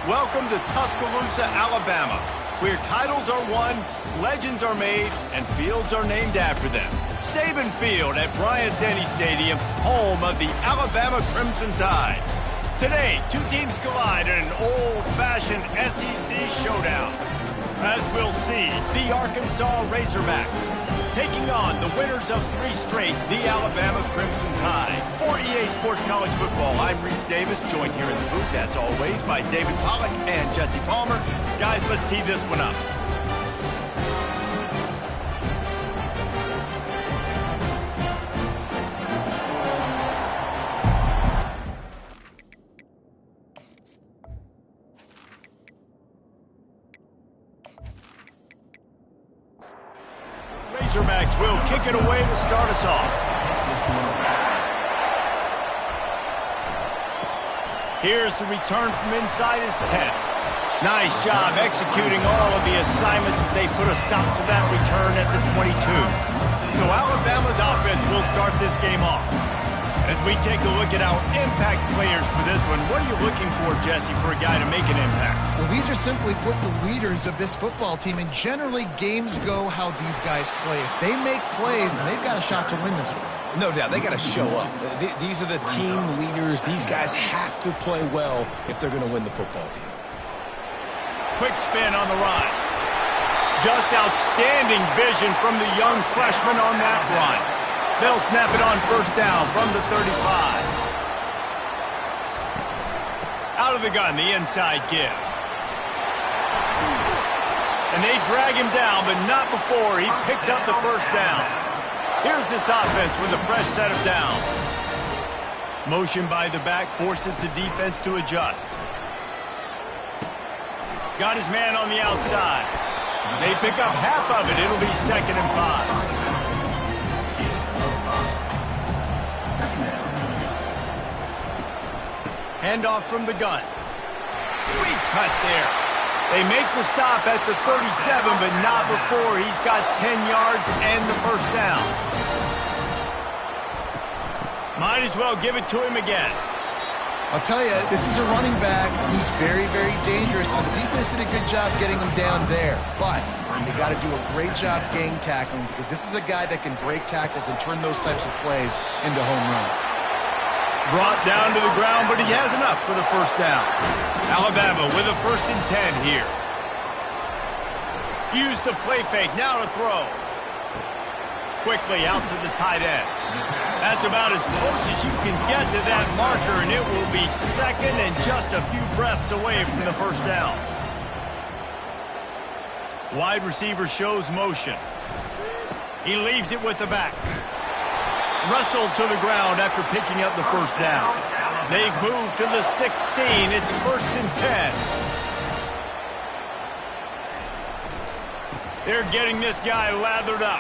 Welcome to Tuscaloosa, Alabama, where titles are won, legends are made, and fields are named after them. Saban Field at Bryant-Denny Stadium, home of the Alabama Crimson Tide. Today, two teams collide in an old-fashioned SEC showdown. As we'll see, the Arkansas Razorbacks taking on the winners of three straight, the Alabama Crimson Tide. For EA Sports College Football, I'm Reese Davis, joined here in the booth, as always, by David Pollack and Jesse Palmer. Guys, let's tee this one up. Razorbacks will kick it away to start us off. Here's the return from inside his 10. Nice job executing all of the assignments as they put a stop to that return at the 22. So Alabama's offense will start this game off. As we take a look at our impact players for this one, what are you looking for, Jesse, for a guy to make an impact? Well, these are simply the leaders of this football team, and generally games go how these guys play. If they make plays, then they've got a shot to win this one. No doubt, they got to show up. These are the team leaders. These guys have to play well if they're going to win the football game. Quick spin on the run. Just outstanding vision from the young freshman on that run. They'll snap it on first down from the 35. Out of the gun, the inside give. And they drag him down, but not before he picks up the first down. Here's this offense with a fresh set of downs. Motion by the back forces the defense to adjust. Got his man on the outside. They pick up half of it. It'll be 2nd and 5. Handoff from the gun. Sweet cut there. They make the stop at the 37, but not before he's got 10 yards and the first down. Might as well give it to him again. I'll tell you, this is a running back who's very, very dangerous, and the defense did a good job getting him down there. But they got to do a great job gang tackling, because this is a guy that can break tackles and turn those types of plays into home runs. Brought down to the ground, but he has enough for the first down. Alabama with a 1st and 10 here. Use the play fake, now to throw. Quickly out to the tight end. That's about as close as you can get to that marker, and it will be 2nd and just a few breaths away from the first down. Wide receiver shows motion. He leaves it with the back. Wrestled to the ground after picking up the first down. They've moved to the 16. It's 1st and 10. They're getting this guy lathered up.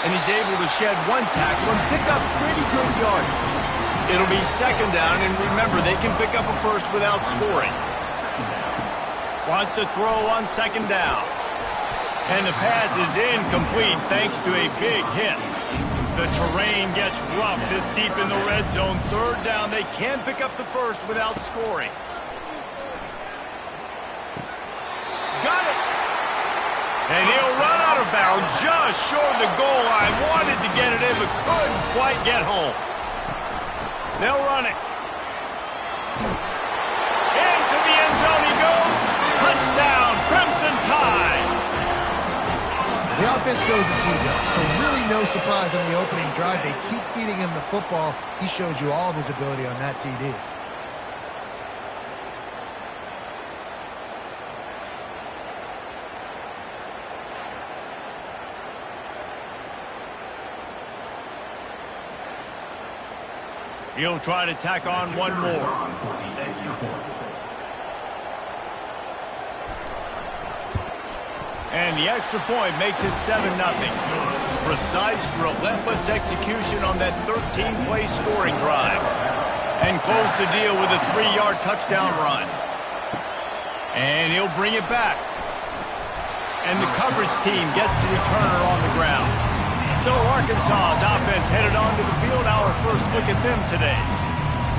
And he's able to shed one tackle and pick up pretty good yardage. It'll be 2nd down, and remember, they can pick up a first without scoring. Wants to throw on 2nd down. And the pass is incomplete thanks to a big hit. The terrain gets rough this deep in the red zone. 3rd down, they can pick up the first without scoring. Got it! And he'll run out of bounds just short of the goal line. Wanted to get it in, but couldn't quite get home. They'll run it. Into the end zone he goes. Touchdown, Crimson Tide! The offense goes as he goes, so really no surprise on the opening drive. They keep feeding him the football. He showed you all of his ability on that TD. He'll try to tack on one more. And the extra point makes it 7-0. Precise, relentless execution on that 13-play scoring drive. And close the deal with a 3-yard touchdown run. And he'll bring it back. And the coverage team gets the returner on the ground. So Arkansas's offense headed onto the field. Our first look at them today.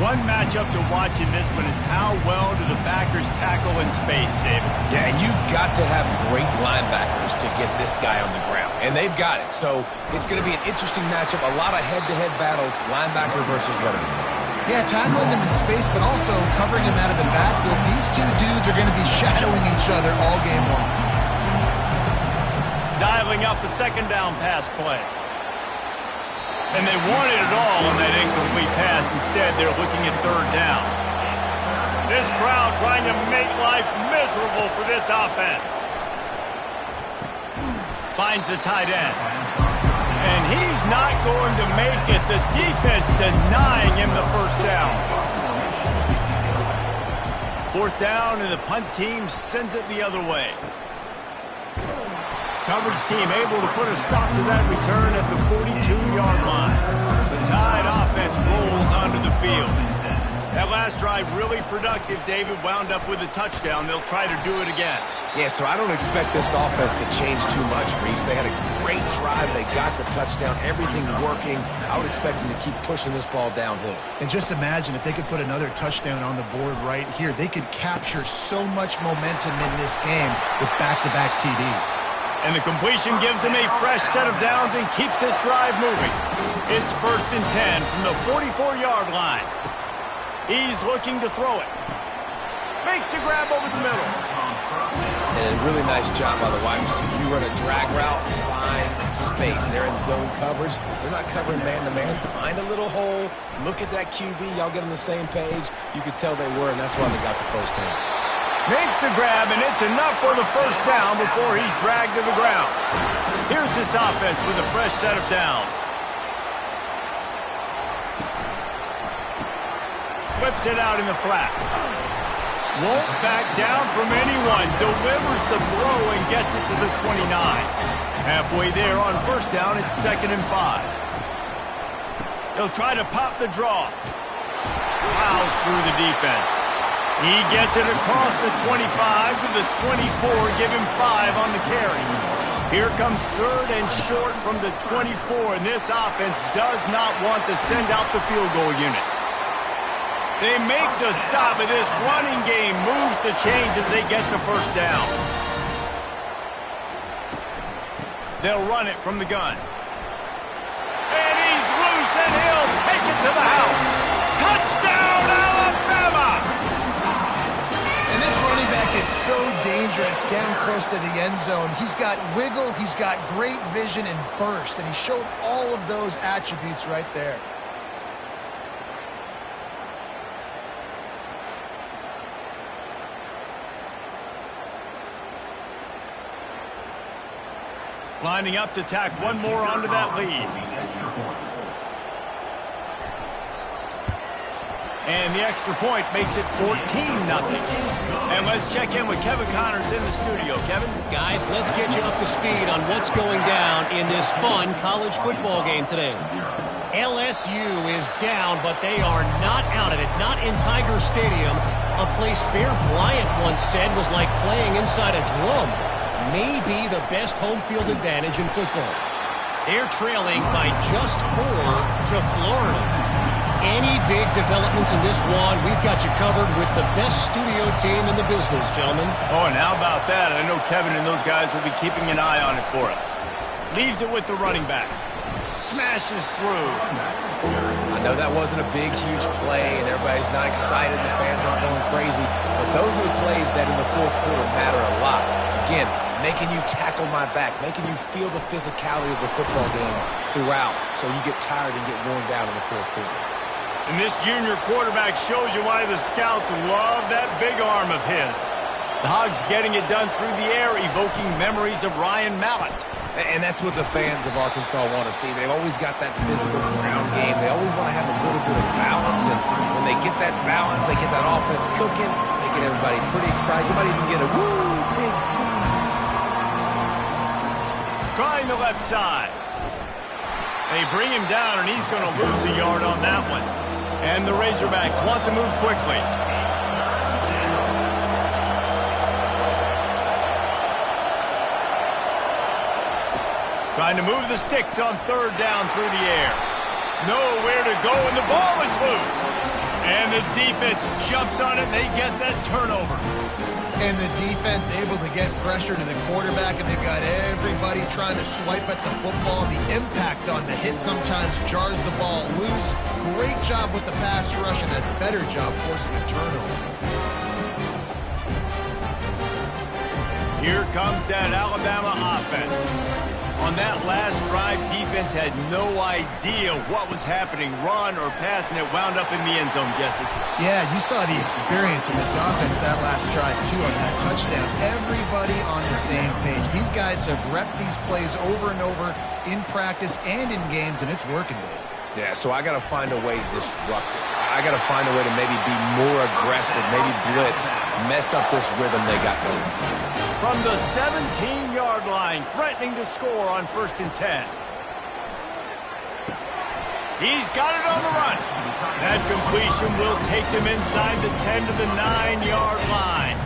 One matchup to watch in this one is how well do the backers tackle in space, David? Yeah, and you've got to have great linebackers to get this guy on the ground. And they've got it. So it's going to be an interesting matchup. A lot of head-to-head battles, linebacker versus letterman. Yeah, tackling him in space, but also covering him out of the backfield. These two dudes are going to be shadowing each other all game long. Dialing up a second down pass play. And they wanted it all on that incomplete pass. Instead, they're looking at third down. This crowd trying to make life miserable for this offense. Finds the tight end. And he's not going to make it. The defense denying him the first down. Fourth down, and the punt team sends it the other way. Coverage team able to put a stop to that return at the 42-yard line. The Tide offense rolls onto the field. That last drive really productive. David wound up with a touchdown. They'll try to do it again. Yeah, so I don't expect this offense to change too much, Reese. They had a great drive. They got the touchdown. Everything working. I would expect them to keep pushing this ball downhill. And just imagine if they could put another touchdown on the board right here. They could capture so much momentum in this game with back-to-back TDs. And the completion gives him a fresh set of downs and keeps this drive moving. It's 1st and 10 from the 44-yard line. He's looking to throw it. Makes the grab over the middle. And a really nice job by the wide receiver. You run a drag route, find space. They're in zone coverage. They're not covering man-to-man. Find a little hole. Look at that QB. Y'all get on the same page. You could tell they were, and that's why they got the first down. Makes the grab, and it's enough for the first down before he's dragged to the ground. Here's this offense with a fresh set of downs. Flips it out in the flat. Won't back down from anyone. Delivers the throw and gets it to the 29. Halfway there on first down, it's 2nd and 5. He'll try to pop the draw. Plows through the defense. He gets it across the 25 to the 24, give him 5 on the carry. Here comes 3rd and short from the 24, and this offense does not want to send out the field goal unit. They make the stop, and this running game moves the chains as they get the first down. They'll run it from the gun. And he's loose, and he'll take it to the house. Touchdown, Alabama! And this running back is so dangerous down close to the end zone. He's got wiggle, he's got great vision and burst, and he showed all of those attributes right there. Lining up to tack one more onto that lead. And the extra point makes it 14-0. And let's check in with Kevin Connors in the studio. Kevin? Guys, let's get you up to speed on what's going down in this fun college football game today. LSU is down, but they are not out of it. Not in Tiger Stadium, a place Bear Bryant once said was like playing inside a drum. Maybe the best home field advantage in football. They're trailing by just 4 to Florida. Any big developments in this one, we've got you covered with the best studio team in the business, gentlemen. Oh, and how about that? I know Kevin and those guys will be keeping an eye on it for us. Leaves it with the running back. Smashes through. I know that wasn't a big, huge play, and everybody's not excited. The fans aren't going crazy. But those are the plays that in the fourth quarter matter a lot. Again, making you tackle my back, making you feel the physicality of the football game throughout, so you get tired and get worn down in the fourth quarter. And this junior quarterback shows you why the scouts love that big arm of his. The Hogs getting it done through the air, evoking memories of Ryan Mallett. And that's what the fans of Arkansas want to see. They've always got that physical ground game. They always want to have a little bit of balance, and when they get that balance, they get that offense cooking, they get everybody pretty excited. You might even get a woo, pig song. Trying the left side. They bring him down, and he's going to lose a yard on that one. And the Razorbacks want to move quickly. Trying to move the sticks on 3rd down through the air. Nowhere to go, and the ball is loose. And the defense jumps on it, and they get that turnover. And the defense able to get pressure to the quarterback, and they've got everybody trying to swipe at the football. The impact on the hit sometimes jars the ball loose. Great job with the pass rush, and a better job forcing a turnover. Here comes that Alabama offense. On that last drive, defense had no idea what was happening, run or pass, and it wound up in the end zone, Jesse. Yeah, you saw the experience in this offense that last drive, too, on that touchdown. Everybody on the same page. These guys have repped these plays over and over in practice and in games, and it's working, Dave. Yeah, so I got to find a way to disrupt it. I got to find a way to maybe be more aggressive, maybe blitz, mess up this rhythm they got going. From the 17-yard line, threatening to score on 1st and 10. He's got it on the run. That completion will take them inside the 10 to the 9-yard line.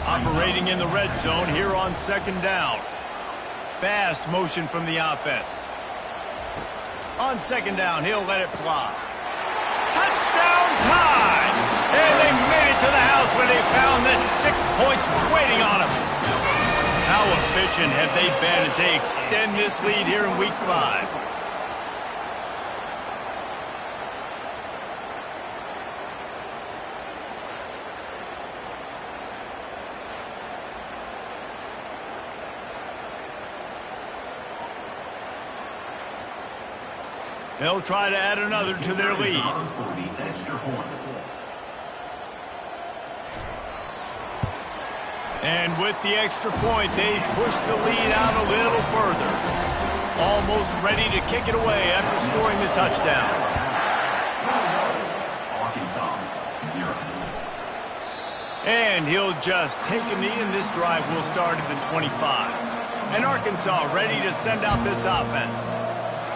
Operating in the red zone here on 2nd down. Fast motion from the offense. On 2nd down, he'll let it fly. Touchdown time! And they made it to the house when they found that 6 points waiting on them. How efficient have they been as they extend this lead here in Week 5? They'll try to add another to their lead. And with the extra point, they push the lead out a little further. Almost ready to kick it away after scoring the touchdown. And he'll just take a knee, and this drive will start at the 25. And Arkansas ready to send out this offense.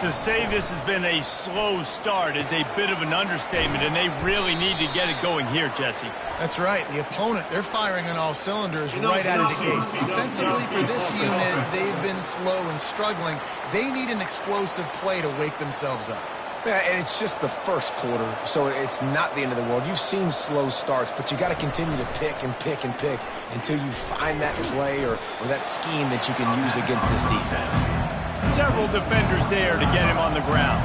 To say this has been a slow start is a bit of an understatement, and they really need to get it going here, Jesse. That's right. The opponent, they're firing on all cylinders right out of the gate. Defensively for this unit, they've been slow and struggling. They need an explosive play to wake themselves up. Yeah, and it's just the first quarter, so it's not the end of the world. You've seen slow starts, but you got to continue to pick and pick and pick until you find that play or that scheme that you can use against this defense. Several defenders there to get him on the ground.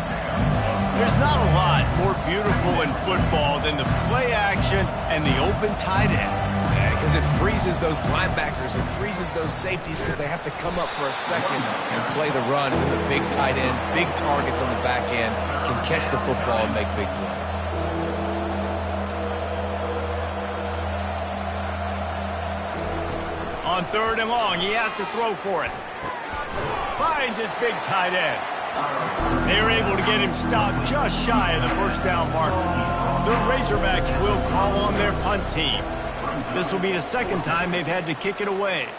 There's not a lot more beautiful in football than the play action and the open tight end. Yeah, because it freezes those linebackers, it freezes those safeties because they have to come up for a second and play the run, and then the big tight ends, big targets on the back end can catch the football and make big plays. On 3rd and long, he has to throw for it. Finds his big tight end. They're able to get him stopped just shy of the 1st down mark. The Razorbacks will call on their punt team. This will be the 2nd time they've had to kick it away.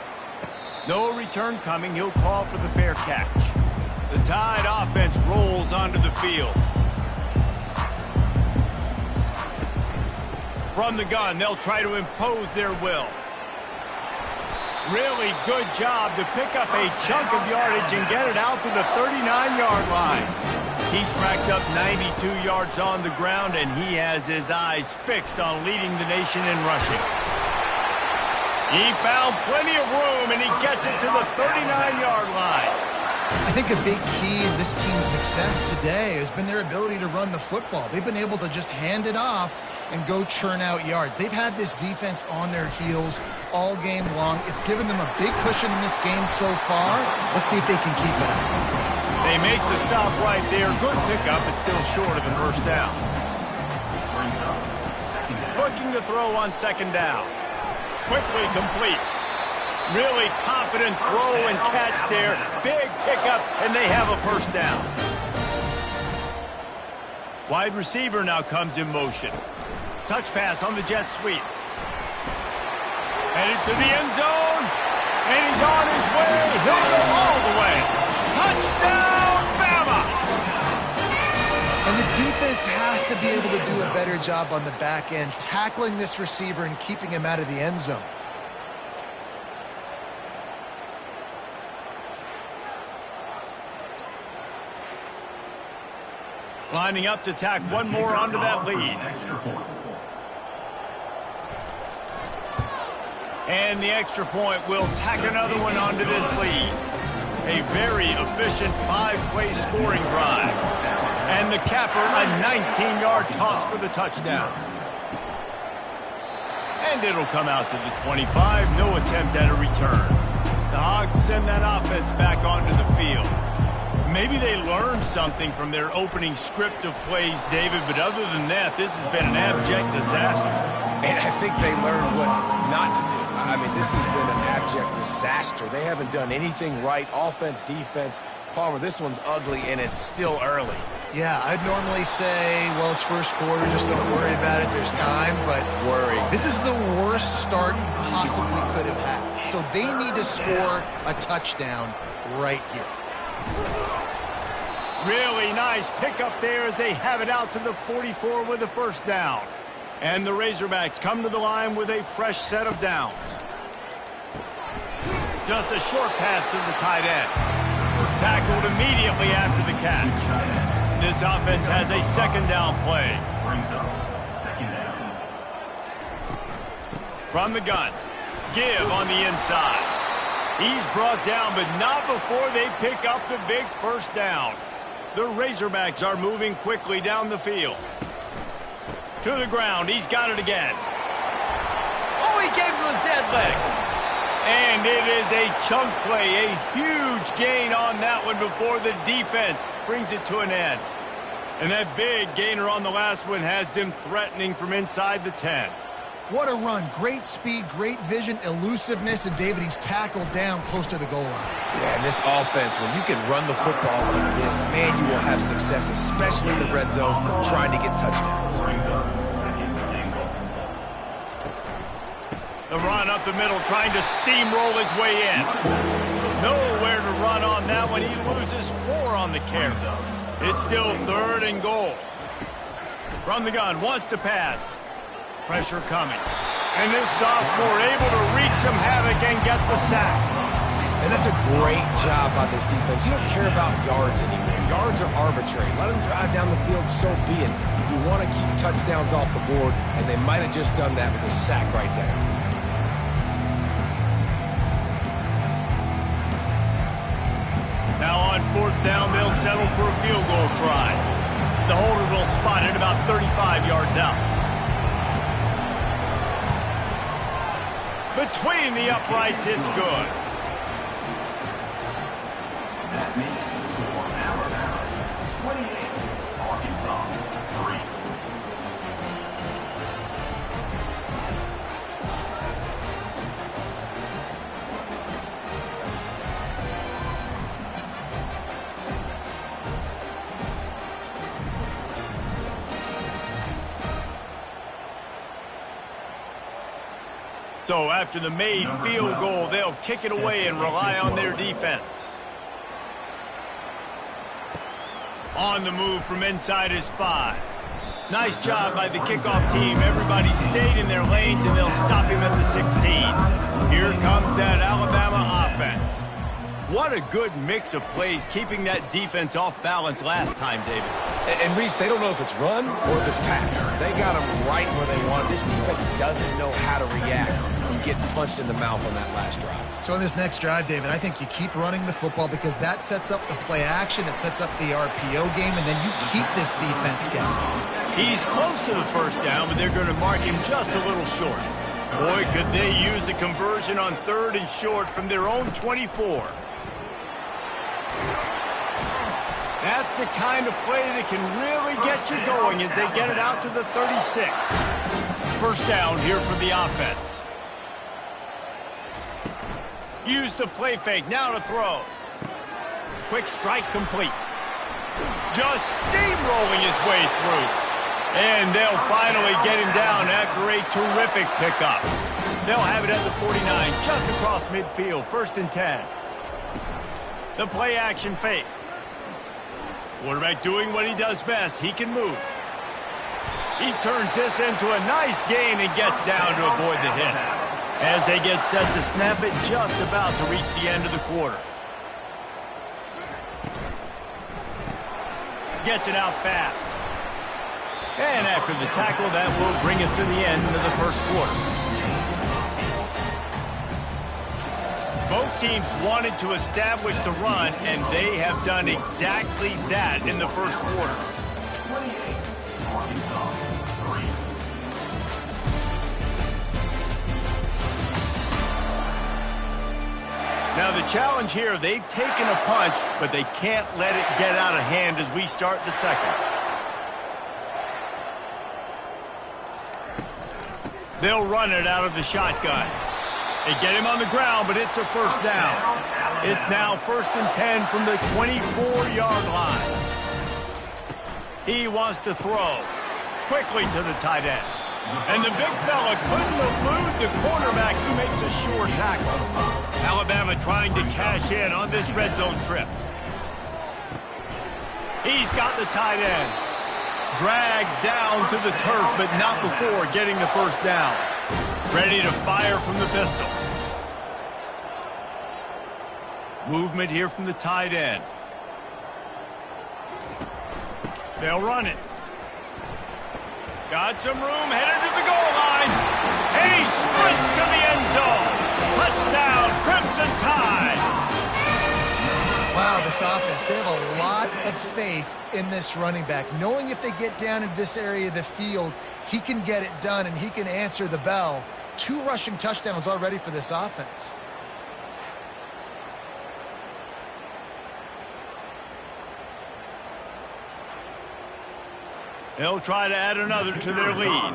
No return coming. He'll call for the fair catch. The Tide offense rolls onto the field. From the gun, they'll try to impose their will. Really good job to pick up a chunk of yardage and get it out to the 39-yard line. He's racked up 92 yards on the ground, and he has his eyes fixed on leading the nation in rushing. He found plenty of room, and he gets it to the 39-yard line. I think a big key in this team's success today has been their ability to run the football. They've been able to just hand it off and go churn out yards. They've had this defense on their heels all game long. It's given them a big cushion in this game so far. Let's see if they can keep it up. They make the stop right there. Good pickup. It's still short of the 1st down. Looking to throw on 2nd down. Quickly complete. Really confident throw and catch there. Big pickup, and they have a 1st down. Wide receiver now comes in motion. Touch pass on the jet sweep. Headed to the end zone. And he's on his way. He'll go all the way. Touchdown, Bama! And the defense has to be able to do a better job on the back end, tackling this receiver and keeping him out of the end zone. Lining up to tack one more onto that lead. And the extra point will tack another one onto this lead. A very efficient 5-play scoring drive. And the capper, a 19-yard toss for the touchdown. And it'll come out to the 25. No attempt at a return. The Hogs send that offense back onto the field. Maybe they learned something from their opening script of plays, David, but other than that, this has been an abject disaster. And I think they learned what not to do. I mean, this has been an abject disaster. They haven't done anything right, offense, defense. Palmer, this one's ugly, and it's still early. Yeah, I'd normally say, well, it's first quarter, just don't worry about it, there's time, but this is the worst start you possibly could have had. So they need to score a touchdown right here. Really nice pickup there as they have it out to the 44 with a first down. And the Razorbacks come to the line with a fresh set of downs. Just a short pass to the tight end. Tackled immediately after the catch. This offense has a second down play. From the gun. Give on the inside. He's brought down, but not before they pick up the big first down. The Razorbacks are moving quickly down the field. To the ground. He's got it again. Oh, he gave him a dead leg. And it is a chunk play, a huge gain on that one before the defense brings it to an end. And that big gainer on the last one has them threatening from inside the 10. What a run. Great speed, great vision, elusiveness, and David, he's tackled down close to the goal line. Yeah, and this offense, when you can run the football like this, man, you will have success, especially in the red zone, trying to get touchdowns. The run up the middle, trying to steamroll his way in. Nowhere to run on that one. He loses 4 on the carry. It's still 3rd and goal. From the gun, wants to pass. Pressure coming. And this sophomore able to wreak some havoc and get the sack. And that's a great job by this defense. You don't care about yards anymore. Yards are arbitrary. Let them drive down the field, so be it. You want to keep touchdowns off the board, and they might have just done that with a sack right there. Now on 4th down, they'll settle for a field goal try. The holder will spot it about 35 yards out. Between the uprights, it's good. That makes the score Alabama 28, Arkansas 3. So after the made field goal, they'll kick it away and rely on their defense. On the move from inside his 5. Nice job by the kickoff team. Everybody stayed in their lanes, and they'll stop him at the 16. Here comes that Alabama offense. What a good mix of plays, keeping that defense off balance last time, David. And Reese, they don't know if it's run or if it's pass. They got them right where they want. This defense doesn't know how to react from getting punched in the mouth on that last drive. So in this next drive, David, I think you keep running the football because that sets up the play action, it sets up the RPO game, and then you keep this defense guessing. He's close to the first down, but they're going to mark him just a little short. Boy, could they use a conversion on 3rd and short from their own 24. That's the kind of play that can really get you going as they get it out to the 36. First down here for the offense. Use the play fake, now to throw. Quick strike complete. Just steamrolling his way through. And they'll finally get him down after a terrific pickup. They'll have it at the 49, just across midfield, 1st and 10. The play action fake. Quarterback doing what he does best. He can move. He turns this into a nice gain and gets down to avoid the hit. As they get set to snap it, just about to reach the end of the quarter. Gets it out fast. And after the tackle, that will bring us to the end of the first quarter. Both teams wanted to establish the run, and they have done exactly that in the first quarter. 28, Arkansas, 3. Now the challenge here, they've taken a punch, but they can't let it get out of hand as we start the second. They'll run it out of the shotgun. They get him on the ground, but it's a first down. It's now 1st and 10 from the 24-yard line. He wants to throw quickly to the tight end. And the big fella couldn't elude the quarterback who makes a sure tackle. Alabama trying to cash in on this red zone trip. He's got the tight end. Dragged down to the turf, but not before getting the first down. Ready to fire from the pistol. Movement here from the tight end. They'll run it. Got some room, headed to the goal line. And he sprints to the end zone. Touchdown, Crimson Tide. Wow, this offense, they have a lot of faith in this running back. Knowing if they get down in this area of the field, he can get it done and he can answer the bell. 2 rushing touchdowns already for this offense. They'll try to add another to their lead.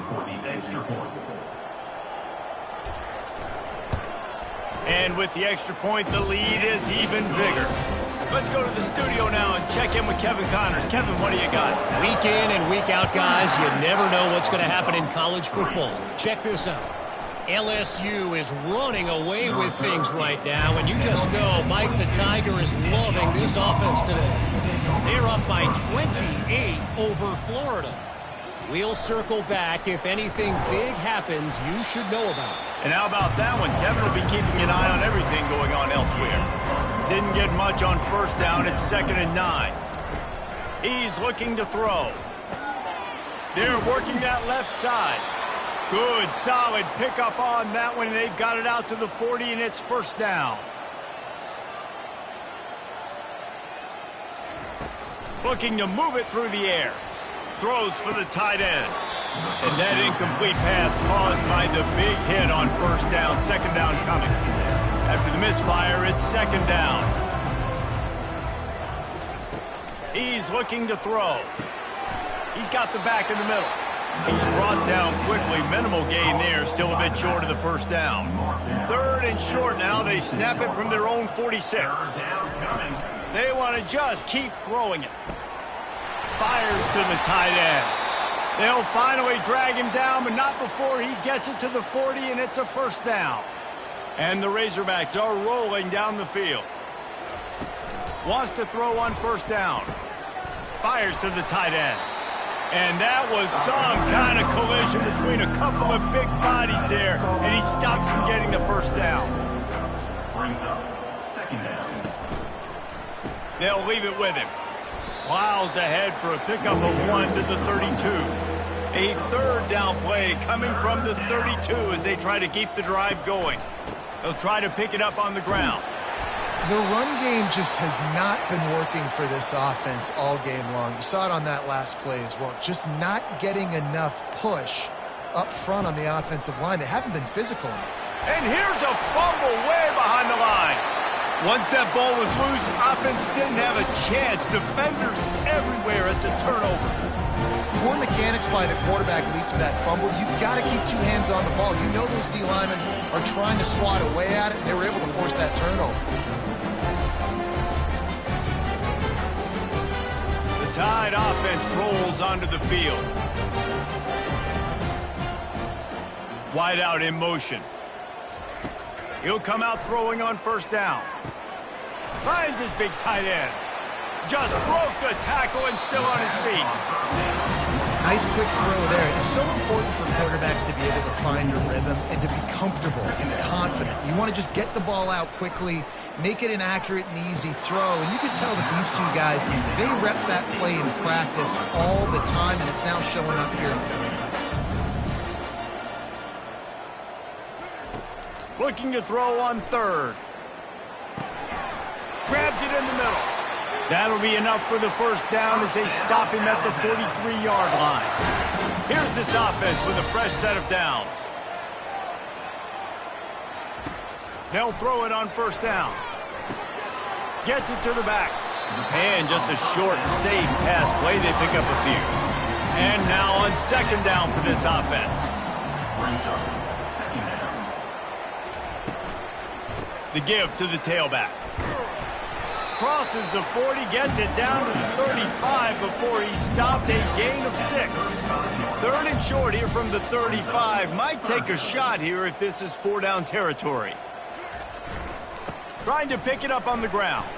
And with the extra point, the lead is even bigger. Let's go to the studio now and check in with Kevin Connors. Kevin, what do you got? Week in and week out, guys, you never know what's going to happen in college football. Check this out. LSU is running away with things right now, and you just know Mike the Tiger is loving this offense today. They're up by 28 over Florida. We'll circle back if anything big happens you should know about. And how about that one? Kevin will be keeping an eye on everything going on elsewhere. Didn't get much on first down. It's 2nd and 9. He's looking to throw. They're working that left side. Good, solid pickup on that one. They've got it out to the 40, and it's first down. Looking to move it through the air. Throws for the tight end. And that incomplete pass caused by the big hit on first down. 2nd down coming. After the misfire, it's 2nd down. He's looking to throw. He's got the back in the middle. He's brought down quickly. Minimal gain there. Still a bit short of the first down. 3rd and short now. They snap it from their own 46. They want to just keep throwing it. Fires to the tight end. They'll finally drag him down, but not before he gets it to the 40, and it's a first down. And the Razorbacks are rolling down the field. Wants to throw on first down. Fires to the tight end. And that was some kind of collision between a couple of big bodies there, and he stops from getting the first down. Brings up 2nd down. They'll leave it with him. Plows ahead for a pickup of 1 to the 32. A 3rd down play coming from the 32 as they try to keep the drive going. They'll try to pick it up on the ground. The run game just has not been working for this offense all game long. You saw it on that last play as well. Just not getting enough push up front on the offensive line. They haven't been physical enough. And here's a fumble way behind the line. Once that ball was loose, offense didn't have a chance. Defenders everywhere. It's a turnover. Poor mechanics by the quarterback lead to that fumble. You've got to keep 2 hands on the ball. You know those D linemen are trying to swat away at it. They were able to force that turnover. The Tide offense rolls onto the field. Wide out in motion. He'll come out throwing on first down. Finds his big tight end. Just broke the tackle and still on his feet. Nice quick throw there. It's so important for quarterbacks to be able to find a rhythm and to be comfortable and confident. You want to just get the ball out quickly, make it an accurate and easy throw. And you can tell that these 2 guys, they rep that play in practice all the time, and it's now showing up here. Looking to throw on 3rd. in the middle. That'll be enough for the first down as they stop him at the 43-yard line. Here's this offense with a fresh set of downs. They'll throw it on first down. Gets it to the back. And just a short, safe pass play. They pick up a few. And now on second down for this offense. The give to the tailback. Crosses the 40, gets it down to the 35 before he stopped, a gain of 6. Third and short here from the 35. Might take a shot here if this is 4-down territory. Trying to pick it up on the ground.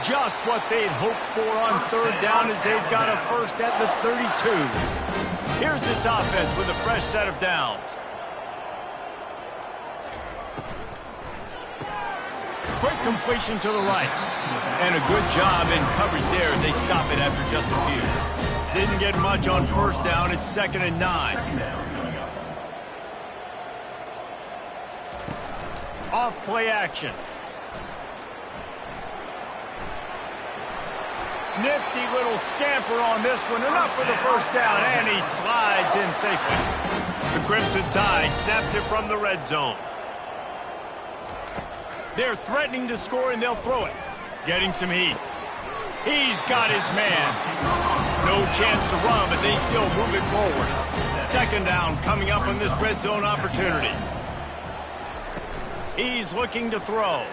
Just what they'd hoped for on third down as they've got a first at the 32. Here's this offense with a fresh set of downs. Quick completion to the right. And a good job in coverage there as they stop it after just a few. Didn't get much on first down. It's 2nd and 9. Off play action. Nifty little scamper on this one. Enough for the first down, and he slides in safely. The Crimson Tide snaps it from the red zone. They're threatening to score, and they'll throw it. Getting some heat. He's got his man. No chance to run, but they still move it forward. Second down coming up on this red zone opportunity. He's looking to throw.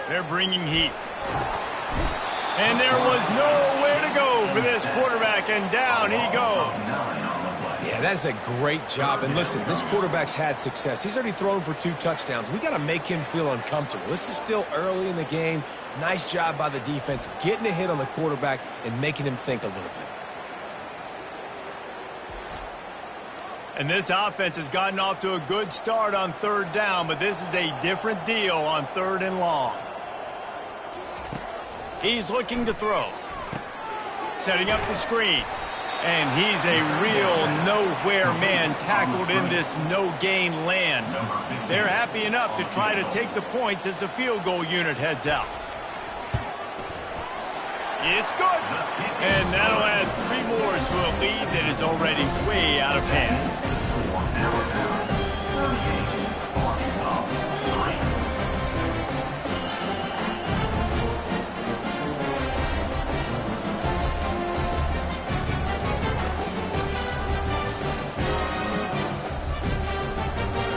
They're bringing heat. And there was nowhere to go for this quarterback, and down he goes. Yeah, that's a great job. And listen, this quarterback's had success. He's already thrown for 2 touchdowns. We got to make him feel uncomfortable. This is still early in the game. Nice job by the defense, getting a hit on the quarterback and making him think a little bit. And this offense has gotten off to a good start on third down, but this is a different deal on 3rd and long. He's looking to throw. Setting up the screen. And he's a real nowhere man tackled in this no-gain land. They're happy enough to try to take the points as the field goal unit heads out. It's good. And that'll add 3 more to a lead that is already way out of hand.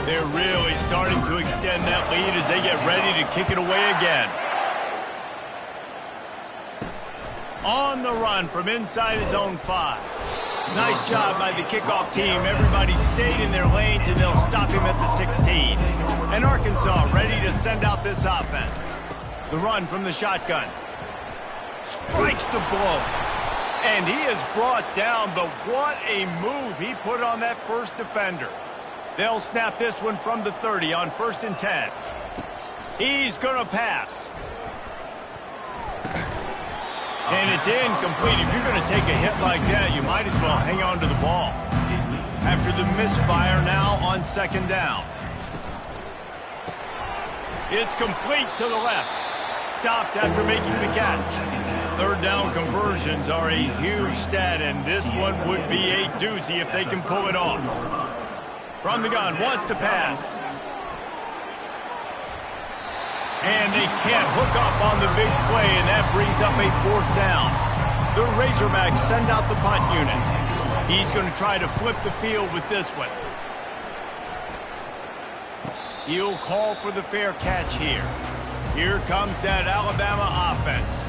They're really starting to extend that lead as they get ready to kick it away again. On the run from inside his own 5. Nice job by the kickoff team. Everybody stayed in their lanes, and they'll stop him at the 16. And Arkansas ready to send out this offense. The run from the shotgun. Strikes the blow. And he is brought down, but what a move he put on that first defender. They'll snap this one from the 30 on 1st and 10. He's going to pass. And it's incomplete. If you're going to take a hit like that, you might as well hang on to the ball. After the misfire now on 2nd down. It's complete to the left. Stopped after making the catch. 3rd down conversions are a huge stat, and this one would be a doozy if they can pull it off. From the gun, wants to pass. And they can't hook up on the big play, and that brings up a 4th down. The Razorbacks send out the punt unit. He's going to try to flip the field with this one. He'll call for the fair catch here. Here comes that Alabama offense.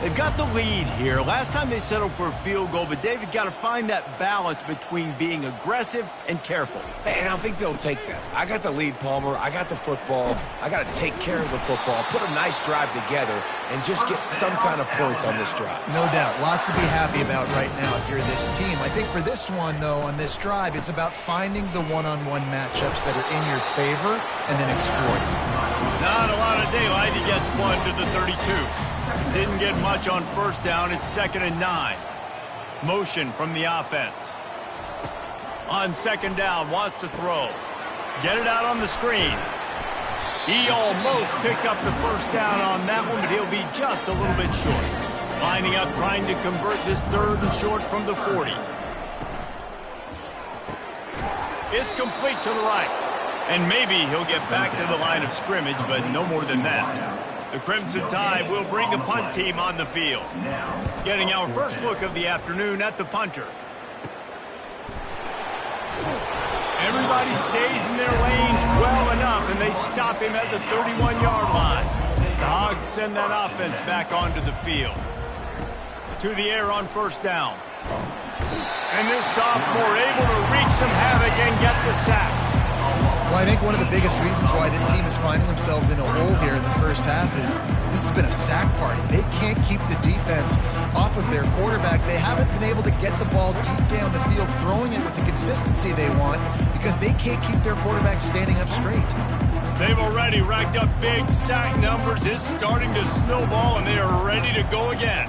They've got the lead here. Last time they settled for a field goal, but David got to find that balance between being aggressive and careful. And I think they'll take that. I got the lead, Palmer. I got the football. I got to take care of the football, put a nice drive together, and just get some kind of points on this drive. No doubt. Lots to be happy about right now if you're this team. I think for this one, though, on this drive, it's about finding the one-on-one matchups that are in your favor and then exploiting. Not a lot of daylight. He gets 1 to the 32. Didn't get much on 1st down. It's 2nd and 9. Motion from the offense. On 2nd down, wants to throw. Get it out on the screen. He almost picked up the first down on that one, but he'll be just a little bit short. Lining up, trying to convert this third and short from the 40. It's complete to the right. And maybe he'll get back to the line of scrimmage, but no more than that. The Crimson Tide will bring the punt team on the field. Getting our first look of the afternoon at the punter. Everybody stays in their lanes well enough, and they stop him at the 31-yard line. The Hogs send that offense back onto the field. To the air on first down. And this sophomore able to wreak some havoc and get the sack. Well, I think one of the biggest reasons why this team is finding themselves in a hole here in the first half is this has been a sack party. They can't keep the defense off of their quarterback. They haven't been able to get the ball deep down the field, throwing it with the consistency they want because they can't keep their quarterback standing up straight. They've already racked up big sack numbers. It's starting to snowball, and they are ready to go again.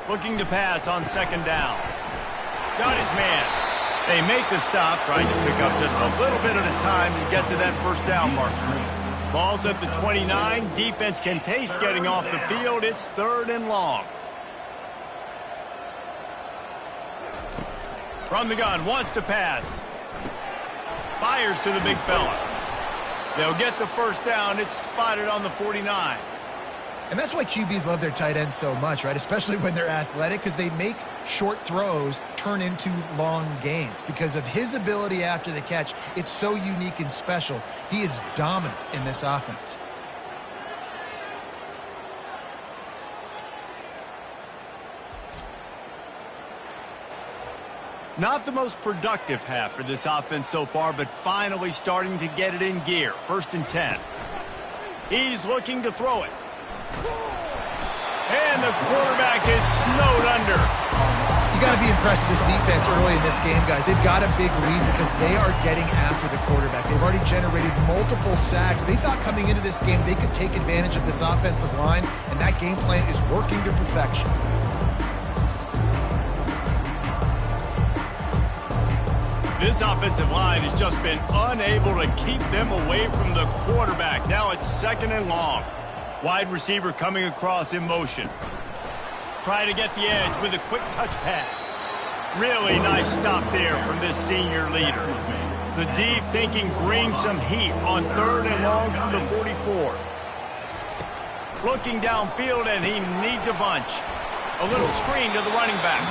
Looking to pass on second down. Got his man. They make the stop, trying to pick up just a little bit at a time to get to that first down marker. Ball's at the 29. Defense can taste getting off the field. It's third and long. From the gun, wants to pass. Fires to the big fella. They'll get the first down. It's spotted on the 49. And that's why QBs love their tight ends so much, right? Especially when they're athletic, because they make short throws turn into long gains. Because of his ability after the catch, it's so unique and special. He is dominant in this offense. Not the most productive half for this offense so far, but finally starting to get it in gear. First and 10. He's looking to throw it. And the quarterback is snowed under. You got to be impressed with this defense early in this game, guys. They've got a big lead because they are getting after the quarterback. They've already generated multiple sacks. They thought coming into this game they could take advantage of this offensive line, and that game plan is working to perfection. This offensive line has just been unable to keep them away from the quarterback. Now it's second and long. Wide receiver coming across in motion. Trying to get the edge with a quick touch pass. Really nice stop there from this senior leader. The D thinking bring some heat on third and long from the 44. Looking downfield, and he needs a bunch. A little screen to the running back.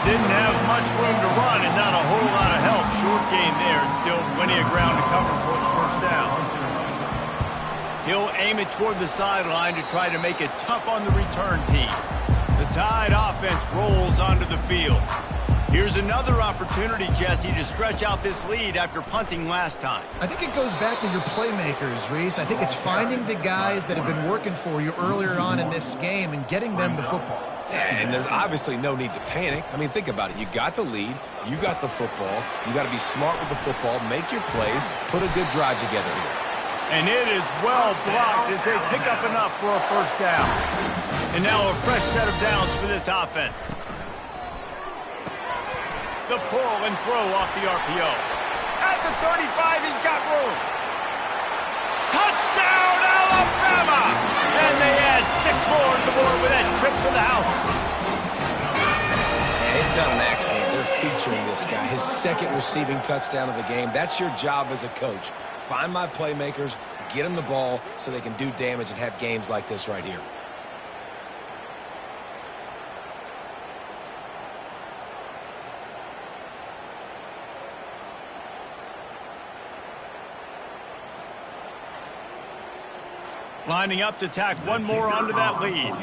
Didn't have much room to run and not a whole lot of help. Short game there, and still plenty of ground to cover for the first down. He'll aim it toward the sideline to try to make it tough on the return team. The Tide offense rolls onto the field. Here's another opportunity, Jesse, to stretch out this lead after punting last time. I think it goes back to your playmakers, Reese. I think it's finding the guys that have been working for you earlier on in this game and getting them the football. Yeah, and there's obviously no need to panic. I mean, think about it. You got the lead. You got the football. You got to be smart with the football, make your plays, put a good drive together here. And it is well blocked as they pick up enough for a first down. And now a fresh set of downs for this offense. The pull and throw off the RPO. At the 35, he's got room. Touchdown, Alabama! And they add 6 more to the board with that trip to the house. And it's not an accident. They're featuring this guy. His second receiving touchdown of the game. That's your job as a coach. Find my playmakers, get them the ball so they can do damage and have games like this right here. Lining up to tack one more onto that lead.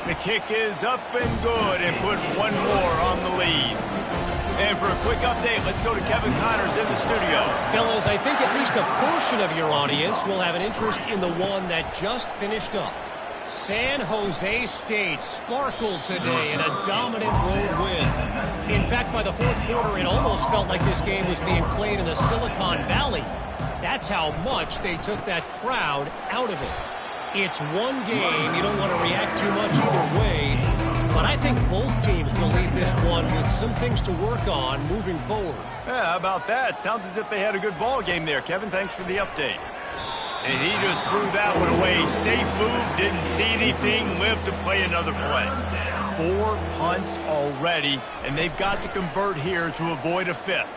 The kick is up and good and put one more on the lead. And for a quick update, let's go to Kevin Connors in the studio. Fellas, I think at least a portion of your audience will have an interest in the one that just finished up. San Jose State sparkled today in a dominant road win. In fact, by the fourth quarter, it almost felt like this game was being played in the Silicon Valley. That's how much they took that crowd out of it. It's one game. You don't want to react too much either way. but I think both teams will leave this one with some things to work on moving forward. Yeah, how about that? Sounds as if they had a good ball game there, Kevin. Thanks for the update. And he just threw that one away. Safe move, didn't see anything, lived to play another play. 4 punts already, and they've got to convert here to avoid a fifth.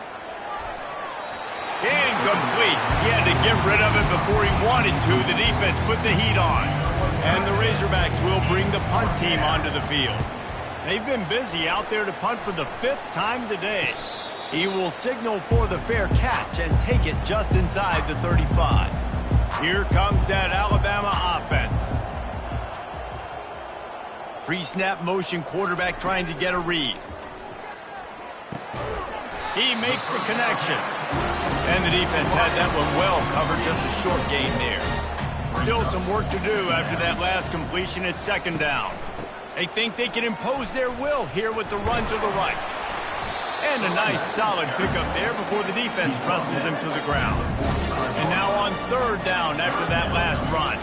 Incomplete. He had to get rid of it before he wanted to. The defense put the heat on. And the Razorbacks will bring the punt team onto the field. They've been busy out there to punt for the 5th time today. He will signal for the fair catch and take it just inside the 35. Here comes that Alabama offense. Pre-snap motion, quarterback trying to get a read. He makes the connection. And the defense had that one well covered, just a short gain there. Still some work to do after that last completion at 2nd down. They think they can impose their will here with the run to the right. And a nice solid pickup there before the defense trestles him to the ground. And now on 3rd down after that last run.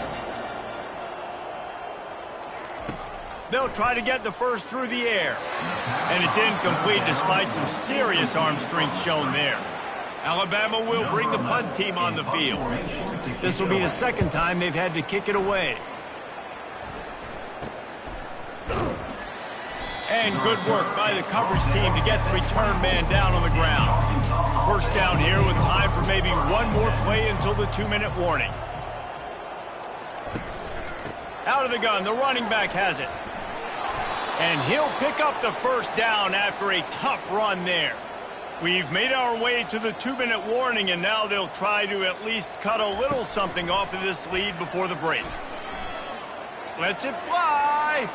They'll try to get the first through the air. And it's incomplete despite some serious arm strength shown there. Alabama will bring the punt team on the field. This will be the 2nd time they've had to kick it away. And good work by the coverage team to get the return man down on the ground. 1st down here with time for maybe one more play until the 2-minute warning. Out of the gun, the running back has it. And he'll pick up the 1st down after a tough run there. We've made our way to the 2-minute warning, and now they'll try to at least cut a little something off of this lead before the break. Lets it fly.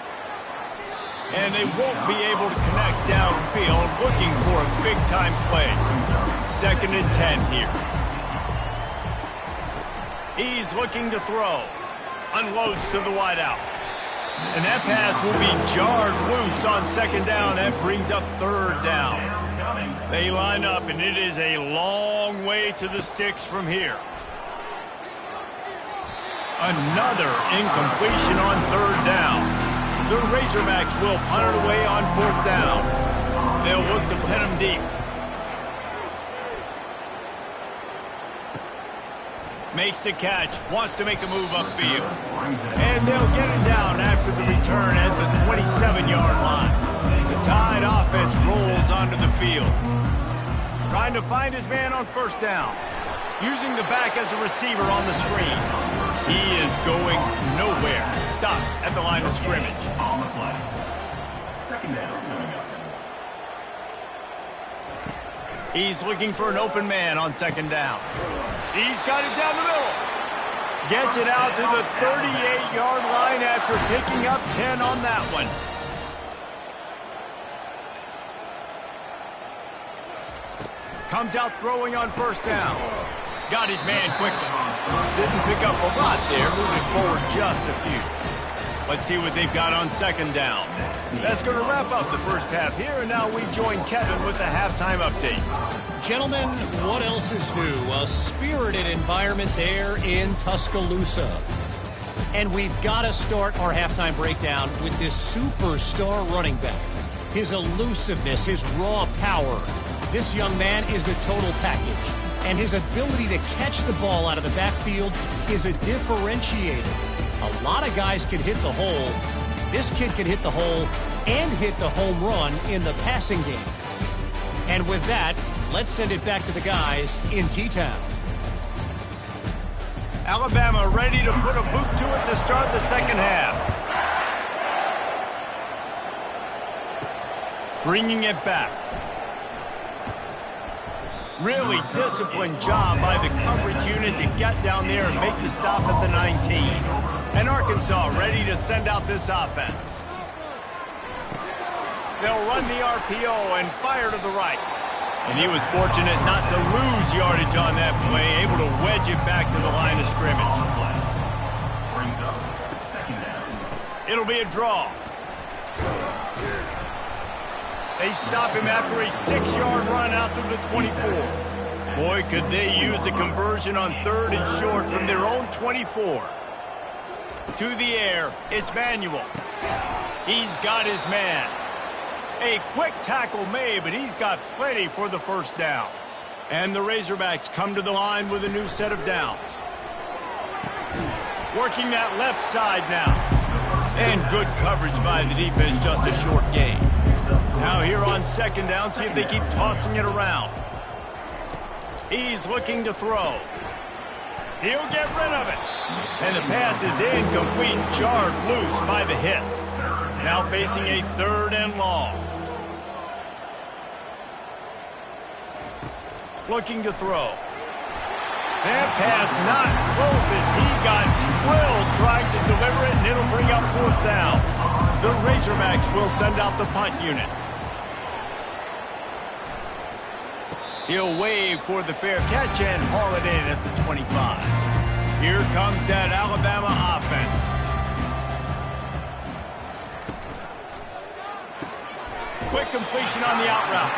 And they won't be able to connect downfield, looking for a big-time play. 2nd and 10 here. He's looking to throw. Unloads to the wideout. And that pass will be jarred loose on 2nd down. That brings up 3rd down. They line up, and it is a long way to the sticks from here. Another incompletion on 3rd down. The Razorbacks will punt it away on 4th down. They'll look to pin him deep. Makes the catch, wants to make a move upfield. And they'll get it down after the return at the 27-yard line. The Tide offense rolls onto the field. Trying to find his man on 1st down. Using the back as a receiver on the screen. He is going nowhere. Stop at the line of scrimmage. On the play. 2nd down coming up. He's looking for an open man on 2nd down. He's got it down the middle. Gets it out to the 38-yard line after picking up 10 on that one. Comes out throwing on 1st down. Got his man quickly. Didn't pick up a lot there, moving forward just a few. Let's see what they've got on 2nd down. That's going to wrap up the 1st half here, and now we join Kevin with the halftime update. Gentlemen, what else is new? A spirited environment there in Tuscaloosa. And we've got to start our halftime breakdown with this superstar running back. His elusiveness, his raw power. This young man is the total package. And his ability to catch the ball out of the backfield is a differentiator. A lot of guys can hit the hole. This kid can hit the hole and hit the home run in the passing game. And with that, let's send it back to the guys in T-Town. Alabama ready to put a boot to it to start the 2nd half. Bringing it back. Really disciplined job by the coverage unit to get down there and make the stop at the 19. And Arkansas ready to send out this offense. They'll run the RPO and fire to the right. And he was fortunate not to lose yardage on that play, able to wedge it back to the line of scrimmage. Brings up 2nd down. It'll be a draw. They stop him after a 6-yard run out to the 24. Boy, could they use a conversion on 3rd and short from their own 24. To the air, it's Manuel. He's got his man. A quick tackle made, but he's got plenty for the first down. And the Razorbacks come to the line with a new set of downs. Working that left side now. And good coverage by the defense, just a short gain. Now here on second down, see if they keep tossing it around. He's looking to throw. He'll get rid of it. And the pass is incomplete, jarred loose by the hit. Now facing a 3rd and long. Looking to throw. That pass not close as he got drilled trying to deliver it, and it'll bring up 4th down. The Razorbacks will send out the punt unit. He'll wave for the fair catch and haul it in at the 25. Here comes that Alabama offense. Quick completion on the out route.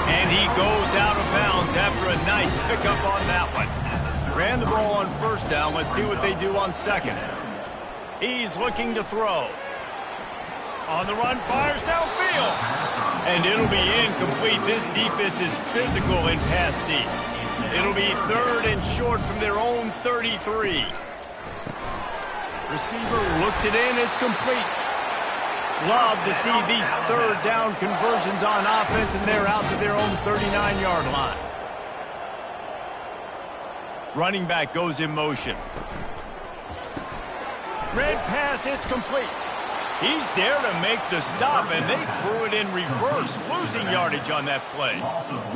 And he goes out of bounds after a nice pickup on that one. Ran the ball on 1st down. Let's see what they do on 2nd. He's looking to throw. On the run, fires downfield. And it'll be incomplete. This defense is physical in pass deep. It'll be 3rd and short from their own 33. Receiver looks it in. It's complete. Love to see these 3rd down conversions on offense, and they're out to their own 39-yard line. Running back goes in motion. Red pass, it's complete. He's there to make the stop, and they threw it in reverse, losing yardage on that play.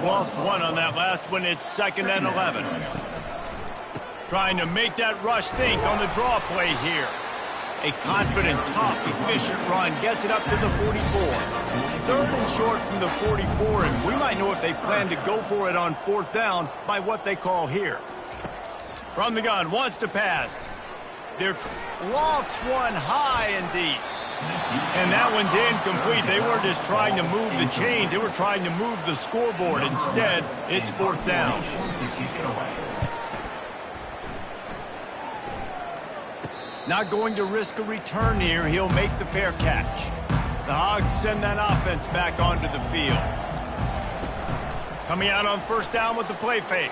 Lost 1 on that last one. It's 2nd and 11. Trying to make that rush think on the draw play here. A confident, tough, efficient run gets it up to the 44. 3rd and short from the 44, and we might know if they plan to go for it on 4th down by what they call here. From the gun, wants to pass. They're lofts one high and deep. And that one's incomplete. They weren't just trying to move the chains. They were trying to move the scoreboard. Instead, it's 4th down. Not going to risk a return here. He'll make the fair catch. The Hogs send that offense back onto the field. Coming out on 1st down with the play fake.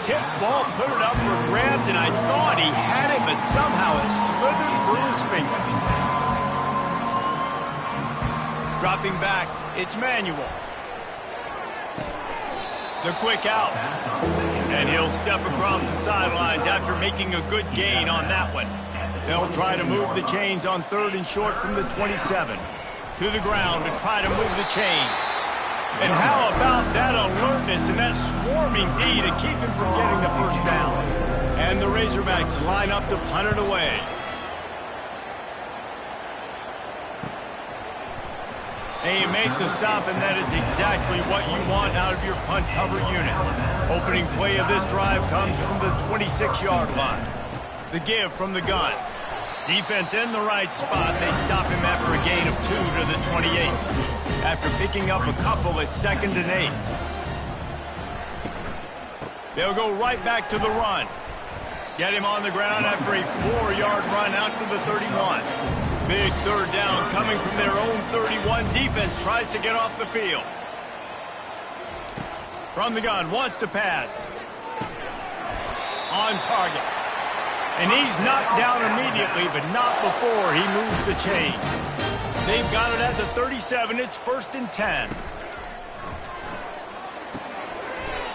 Tip ball, put it up for grabs, and I thought he had it, but somehow it slithered through his fingers. Dropping back, it's Manuel. The quick out. And he'll step across the sidelines after making a good gain on that one. They'll try to move the chains on 3rd and short from the 27. To the ground to try to move the chains. And how about that alertness and that swarming D to keep him from getting the 1st down? And the Razorbacks line up to punt it away. They make the stop, and that is exactly what you want out of your punt cover unit. Opening play of this drive comes from the 26-yard line. The give from the gun. Defense in the right spot. They stop him after a gain of 2 to the 28. After picking up a couple, it's 2nd and 8. They'll go right back to the run. Get him on the ground after a 4-yard run out to the 31. Big 3rd down coming from their own 31. Defense tries to get off the field. From the gun, wants to pass. On target. And he's knocked down immediately, but not before he moves the chains. They've got it at the 37. It's 1st and 10.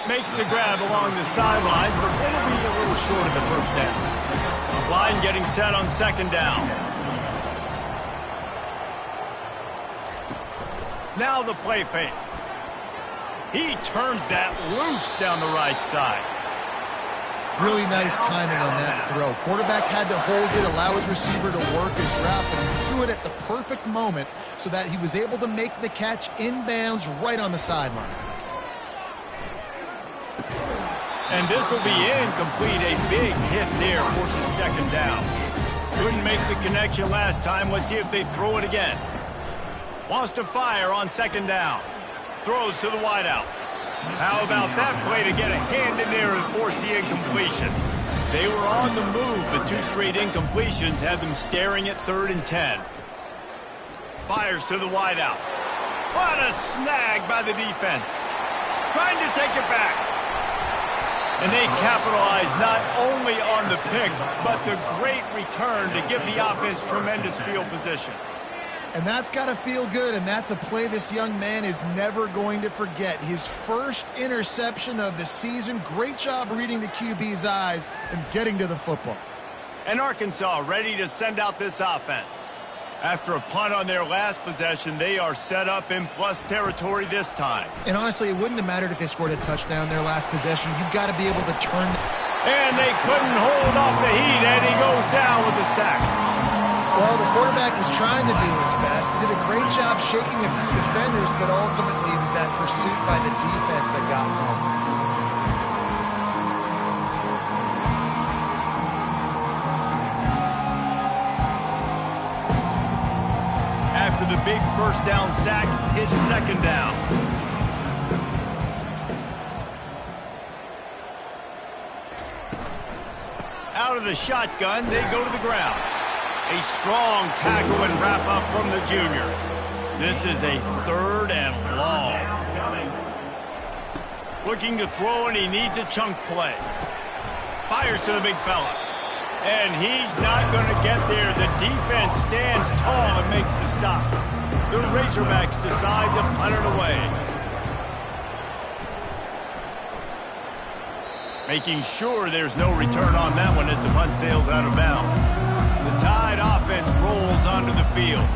Makes the grab along the sidelines, but it'll be a little short of the 1st down. Line getting set on 2nd down. Now the play fake. He turns that loose down the right side. Really nice timing on that throw. Quarterback had to hold it, allow his receiver to work his route, but he threw it at the perfect moment so that he was able to make the catch inbounds right on the sideline. And this will be incomplete. A big hit there forces 2nd down. Couldn't make the connection last time. Let's see if they throw it again. Wants to fire on 2nd down. Throws to the wideout. How about that play to get a hand in there and force the incompletion? They were on the move, but 2 straight incompletions had them staring at 3rd and 10. Fires to the wideout. What a snag by the defense. Trying to take it back. And they capitalize not only on the pick, but the great return to give the offense tremendous field position. And that's got to feel good, and that's a play this young man is never going to forget. His first interception of the season. Great job reading the QB's eyes and getting to the football. And Arkansas ready to send out this offense. After a punt on their last possession, they are set up in plus territory this time. And honestly, it wouldn't have mattered if they scored a touchdown their last possession. You've got to be able to turn. And they couldn't hold off the heat, and he goes down with a sack. Well, the quarterback was trying to do his best. He did a great job shaking a few defenders, but ultimately it was that pursuit by the defense that got home. After the big first down sack, it's 2nd down. Out of the shotgun, they go to the ground. A strong tackle and wrap up from the junior. This is a 3rd and long. Looking to throw, and he needs a chunk play. Fires to the big fella. And he's not going to get there. The defense stands tall and makes the stop. The Razorbacks decide to punt it away. Making sure there's no return on that one as the punt sails out of bounds. The Tide offense rolls onto the field.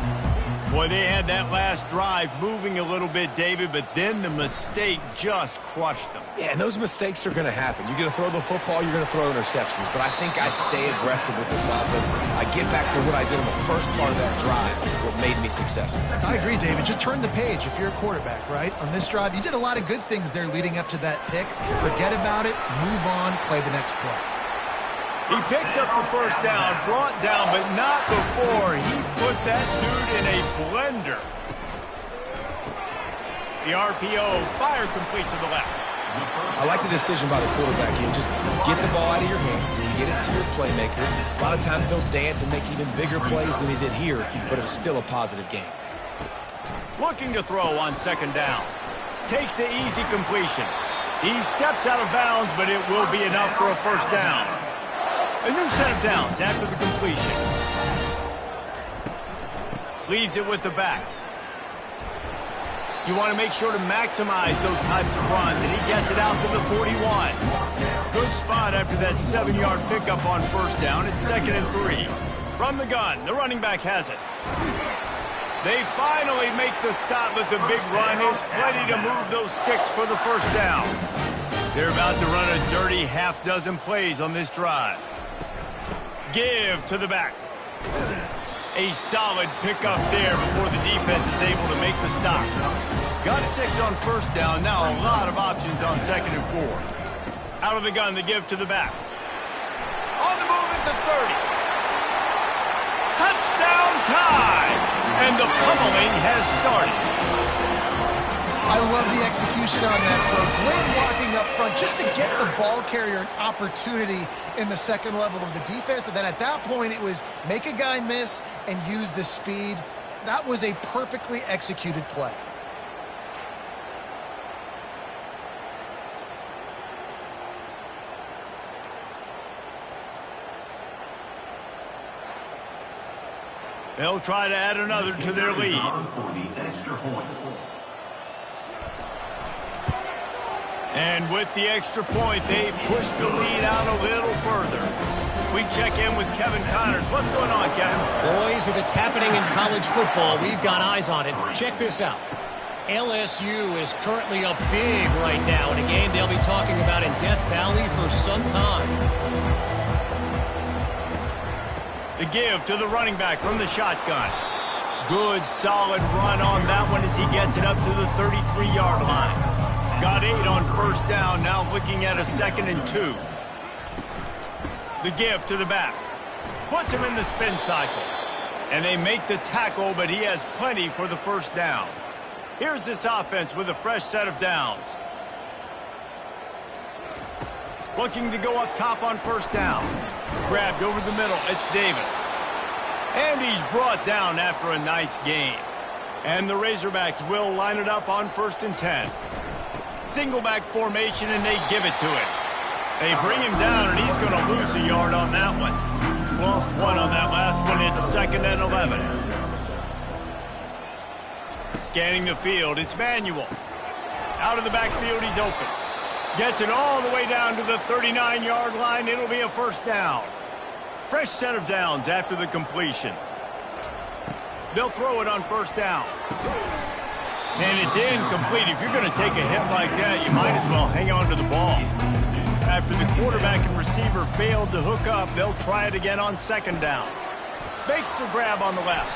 Boy, they had that last drive moving a little bit, David, but then the mistake just crushed them. Yeah, and those mistakes are going to happen. You're going to throw the football, you're going to throw interceptions. But I think I stay aggressive with this offense. I get back to what I did in the first part of that drive, what made me successful. I agree, David. Just turn the page if you're a quarterback, right? On this drive, you did a lot of good things there leading up to that pick. Forget about it, move on, play the next play. He picks up the first down, brought down, but not before he put that dude in a blender. The RPO, fire complete to the left. I like the decision by the quarterback here. Just get the ball out of your hands and get it to your playmaker. A lot of times they'll dance and make even bigger plays than he did here, but it was still a positive game. Looking to throw on 2nd down. Takes the easy completion. He steps out of bounds, but it will be enough for a first down. A new set of downs after the completion. Leaves it with the back. You want to make sure to maximize those types of runs, and he gets it out to the 41. Good spot after that 7-yard pickup on first down. It's 2nd and 3. From the gun, the running back has it. They finally make the stop, but the big run is plenty to move those sticks for the first down. They're about to run a dirty half-dozen plays on this drive. Give to the back. A solid pickup there before the defense is able to make the stop. Got 6 on first down. Now a lot of options on 2nd and 4. Out of the gun, the give to the back. On the move at the 30. Touchdown time! And the pummeling has started. I love the execution on that play. Great blocking up front just to get the ball carrier an opportunity in the second level of the defense. And then at that point, it was make a guy miss and use the speed. That was a perfectly executed play. They'll try to add another to their lead. And with the extra point, they push the lead out a little further. We check in with Kevin Connors. What's going on, Kevin? Boys, if it's happening in college football, we've got eyes on it. Check this out. LSU is currently up big right now in a game they'll be talking about in Death Valley for some time. The give to the running back from the shotgun. Good, solid run on that one as he gets it up to the 33-yard line. Got 8 on first down, now looking at a 2nd and 2. The give to the back. Puts him in the spin cycle. And they make the tackle, but he has plenty for the first down. Here's this offense with a fresh set of downs. Looking to go up top on first down. Grabbed over the middle. It's Davis. And he's brought down after a nice gain. And the Razorbacks will line it up on 1st and 10. Single back formation, and they give it to him. They bring him down, and he's going to lose a yard on that one. Lost one on that last one. It's 2nd and 11. Scanning the field, it's Manuel. Out of the backfield, he's open. Gets it all the way down to the 39-yard line. It'll be a first down. Fresh set of downs after the completion. They'll throw it on first down. And it's incomplete. If you're going to take a hit like that, you might as well hang on to the ball. After the quarterback and receiver failed to hook up, they'll try it again on 2nd down. Makes the grab on the left.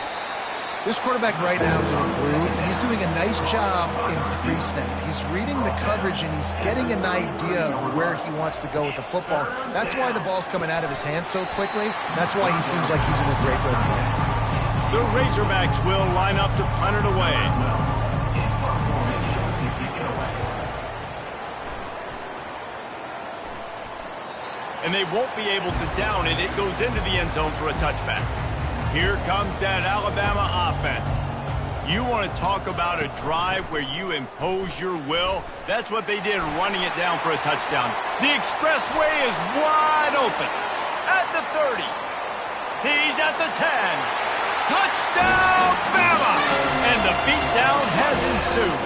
This quarterback right now is improved, and he's doing a nice job in pre-snap. He's reading the coverage, and he's getting an idea of where he wants to go with the football. That's why the ball's coming out of his hands so quickly. That's why he seems like he's in a great rhythm. The Razorbacks will line up to punt it away. And they won't be able to down it. It goes into the end zone for a touchback. Here comes that Alabama offense. You want to talk about a drive where you impose your will? That's what they did, running it down for a touchdown. The expressway is wide open. At the 30. He's at the 10. Touchdown, Bama! And the beatdown has ensued.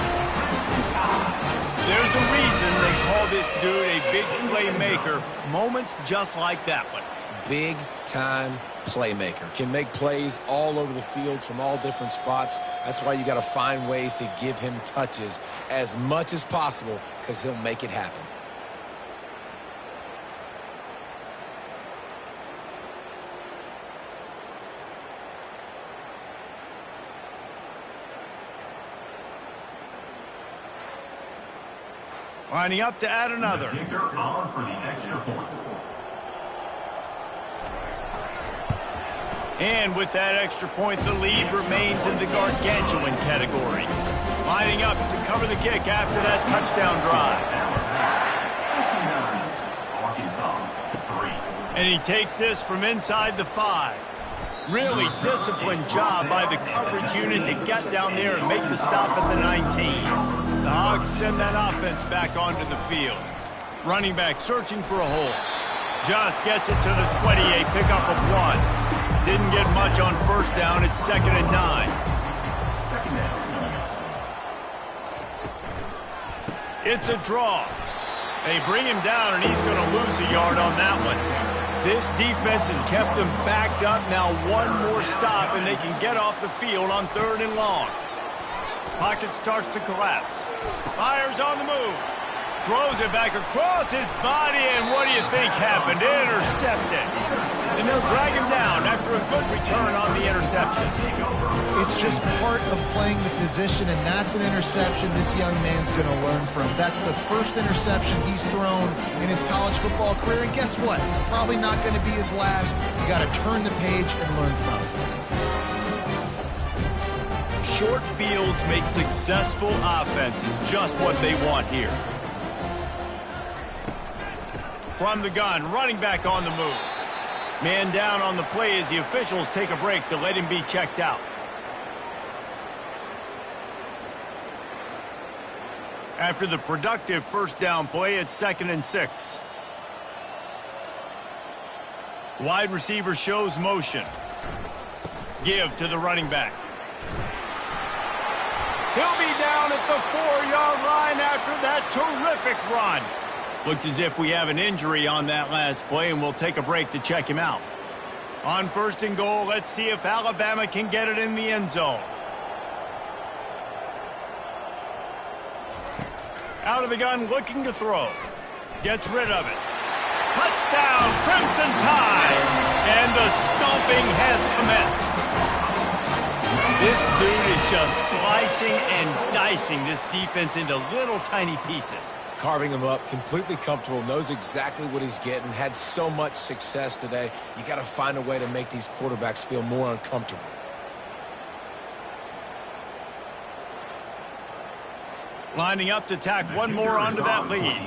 There's a reason they call this dude a big playmaker. Moments just like that one. Big-time playmaker. Can make plays all over the field from all different spots. That's why you got to find ways to give him touches as much as possible, because he'll make it happen. Lining up to add another. Kicker on for the extra point. And with that extra point, the lead remains in the gargantuan category. Lining up to cover the kick after that touchdown drive. And he takes this from inside the 5. Really disciplined job by the coverage unit to get down there and make the stop at the 19. The Hogs send that offense back onto the field. Running back searching for a hole. Just gets it to the 28, pickup of 1. Didn't get much on first down. It's 2nd and 9. It's a draw. They bring him down, and he's going to lose a yard on that one. This defense has kept them backed up. Now one more stop, and they can get off the field on 3rd and long. Pocket starts to collapse. Fires on the move. Throws it back across his body, and what do you think happened? Intercepted. And they'll drag him down after a good return on the interception. It's just part of playing the position, and that's an interception this young man's going to learn from. That's the first interception he's thrown in his college football career, and guess what? Probably not going to be his last. You got to turn the page and learn from it. Short fields make successful offenses, just what they want here. From the gun, running back on the move. Man down on the play as the officials take a break to let him be checked out. After the productive first down play, it's 2nd and 6. Wide receiver shows motion. Give to the running back. He'll be down at the 4-yard line after that terrific run. Looks as if we have an injury on that last play, and we'll take a break to check him out. On 1st and goal, let's see if Alabama can get it in the end zone. Out of the gun, looking to throw. Gets rid of it. Touchdown, Crimson Tide! And the stomping has commenced. This dude is just slicing and dicing this defense into little tiny pieces. Carving him up, completely comfortable, knows exactly what he's getting, had so much success today. You got to find a way to make these quarterbacks feel more uncomfortable. Lining up to tack one more onto that lead.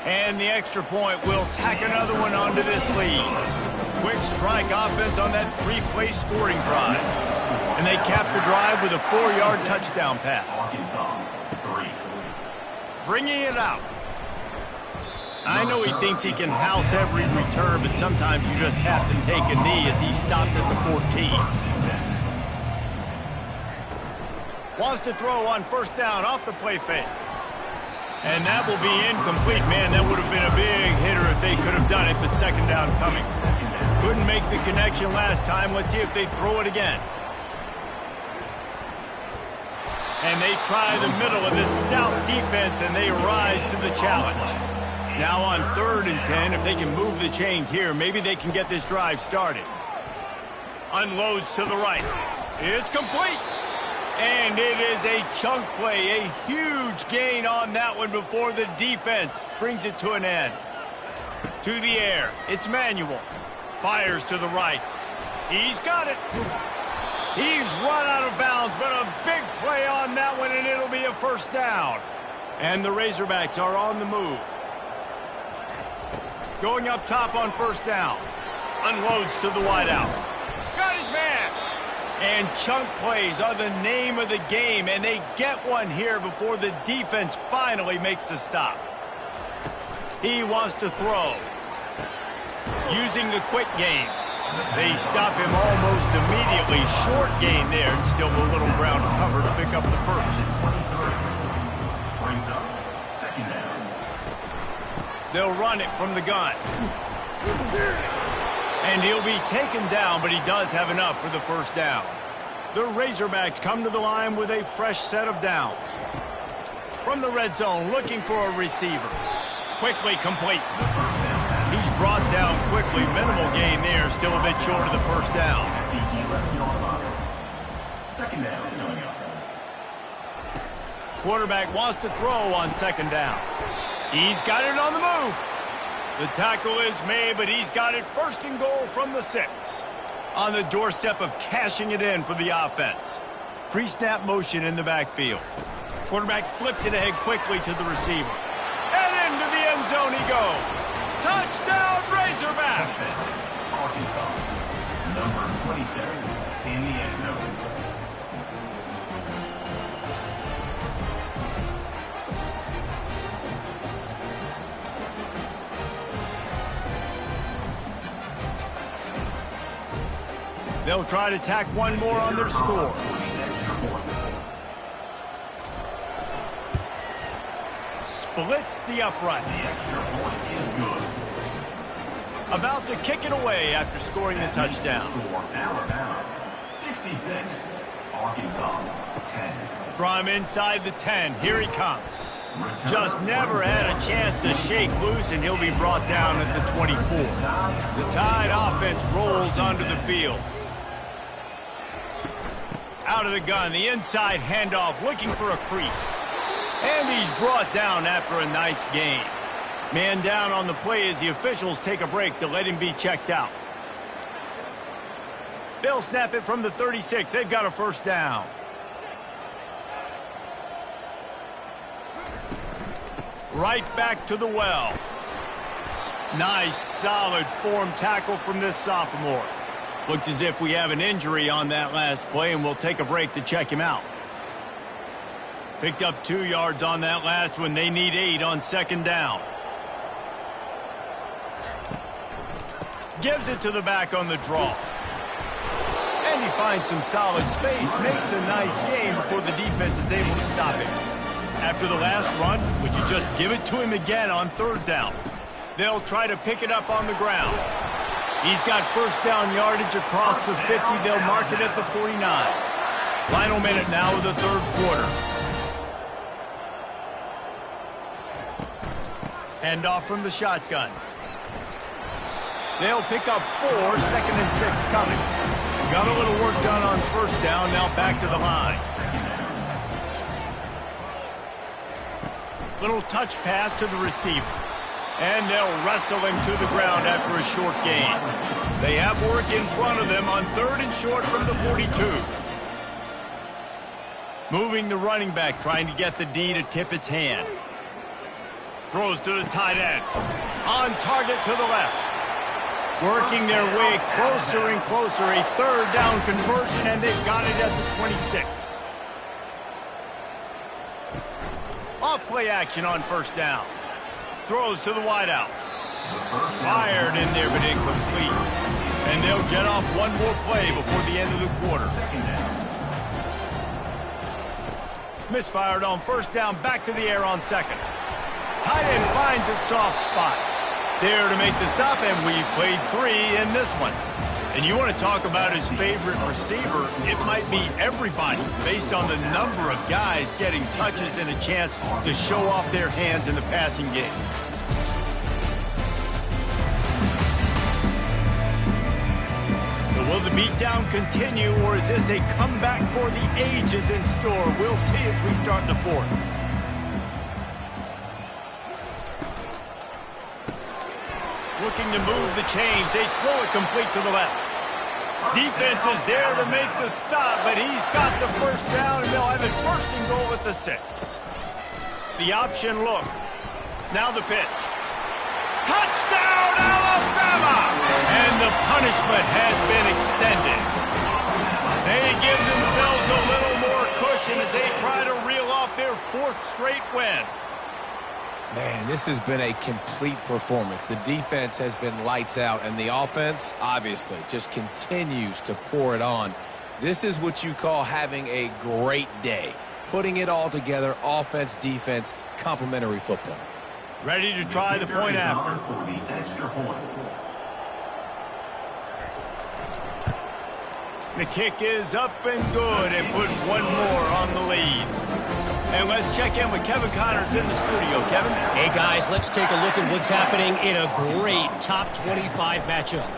And the extra point will tack another one onto this lead. Quick strike offense on that 3-play scoring drive. And they cap the drive with a 4-yard touchdown pass. Bringing it out. I know he thinks he can house every return, but sometimes you just have to take a knee as he stopped at the 14. Wants to throw on first down off the play fake. And that will be incomplete. Man, that would have been a big hitter if they could have done it, but second down coming. Couldn't make the connection last time. Let's see if they throw it again. And they try the middle of this stout defense, and they rise to the challenge. Now on 3rd and 10, if they can move the chains here, maybe they can get this drive started. Unloads to the right. It's complete. And it is a chunk play, a huge gain on that one before the defense brings it to an end. To the air, it's Manuel. Fires to the right. He's got it. He's run out of bounds, but a big play on that one, and it'll be a first down. And the Razorbacks are on the move. Going up top on first down. Unloads to the wideout. Got his man. And chunk plays are the name of the game, and they get one here before the defense finally makes a stop. He wants to throw. Using the quick game. They stop him almost immediately. Short gain there, and still a little ground cover to pick up the first. They'll run it from the gun. And he'll be taken down, but he does have enough for the first down. The Razorbacks come to the line with a fresh set of downs. From the red zone, looking for a receiver. Quickly complete. He's brought down quickly. Minimal gain there, still a bit short of the first down. Second down coming up. Quarterback wants to throw on second down. He's got it on the move. The tackle is made, but he's got it first and goal from the 6. On the doorstep of cashing it in for the offense. Pre-snap motion in the backfield. Quarterback flips it ahead quickly to the receiver. And into the end zone he goes. Touchdown, Razorbacks! Arkansas, number 27 in the end zone. They'll try to tack one more on their score. Splits the uprights. About to kick it away after scoring the touchdown. Alabama, 66. Arkansas, 10. From inside the 10, here he comes. Just never had a chance to shake loose, and he'll be brought down at the 24. The Tide offense rolls onto the field. Out of the gun, the inside handoff, looking for a crease. And he's brought down after a nice gain. Man down on the play as the officials take a break to let him be checked out. They'll snap it from the 36. They've got a first down. Right back to the well. Nice, solid form tackle from this sophomore. Looks as if we have an injury on that last play, and we'll take a break to check him out. Picked up 2 yards on that last one. They need 8 on second down. Gives it to the back on the draw. And he finds some solid space. Makes a nice game before the defense is able to stop him. After the last run, would you just give it to him again on third down? They'll try to pick it up on the ground. He's got first down yardage across the 50. They'll mark it at the 49. Final minute now of the third quarter. Handoff from the shotgun. They'll pick up 4, second and 6 coming. Got a little work done on first down, now back to the line. Little touch pass to the receiver. And they'll wrestle him to the ground after a short gain. They have work in front of them on third and short from the 42. Moving the running back, trying to get the D to tip its hand. Throws to the tight end. On target to the left. Working their way closer and closer. A third down conversion, and they've got it at the 26. Off play action on first down. Throws to the wideout. Fired in there, but incomplete. And they'll get off one more play before the end of the quarter. Misfired on first down, back to the air on second. Tight end finds a soft spot. There to make the stop, and we played 3 in this one. And you want to talk about his favorite receiver, it might be everybody based on the number of guys getting touches and a chance to show off their hands in the passing game. So will the beatdown continue, or is this a comeback for the ages in store? We'll see as we start the fourth. Looking to move the chains. They throw it complete to the left. Defense is there to make the stop, but he's got the first down, and they'll have it first and goal at the 6. The option look. Now the pitch. Touchdown, Alabama! And the punishment has been extended. They give themselves a little more cushion as they try to reel off their 4th straight win. Man, this has been a complete performance. The defense has been lights out, and the offense, obviously, just continues to pour it on. This is what you call having a great day. Putting it all together, offense, defense, complementary football. Ready to try the point after. The kick is up and good, and put one more on the lead. And let's check in with Kevin Connors in the studio. Kevin? Hey, guys, let's take a look at what's happening in a great top 25 matchup.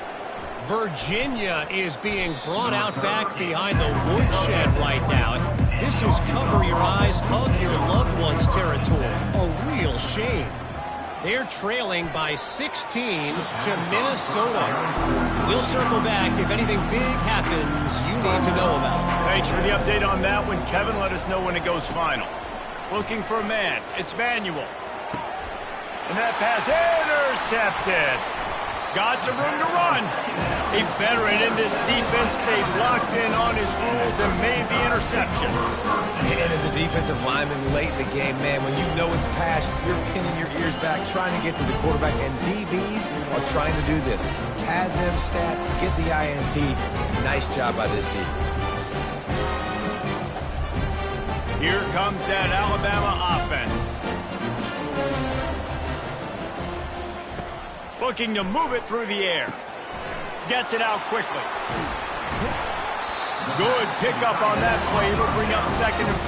Virginia is being brought out back behind the woodshed right now. This is cover your eyes, hug your loved ones territory. A real shame. They're trailing by 16 to Minnesota. We'll circle back if anything big happens you need to know about. Thanks for the update on that one, Kevin. Let us know when it goes final. Looking for a man. It's Manuel. And that pass intercepted. Got some room to run. A veteran in this defense stayed locked in on his rules and made the interception. And as a defensive lineman late in the game, man, when you know it's pass, you're pinning your ears back, trying to get to the quarterback, and DBs are trying to do this. Pad them stats, get the INT. Nice job by this D. Here comes that Alabama offense. Looking to move it through the air. Gets it out quickly. Good pickup on that play. It'll bring up 2nd and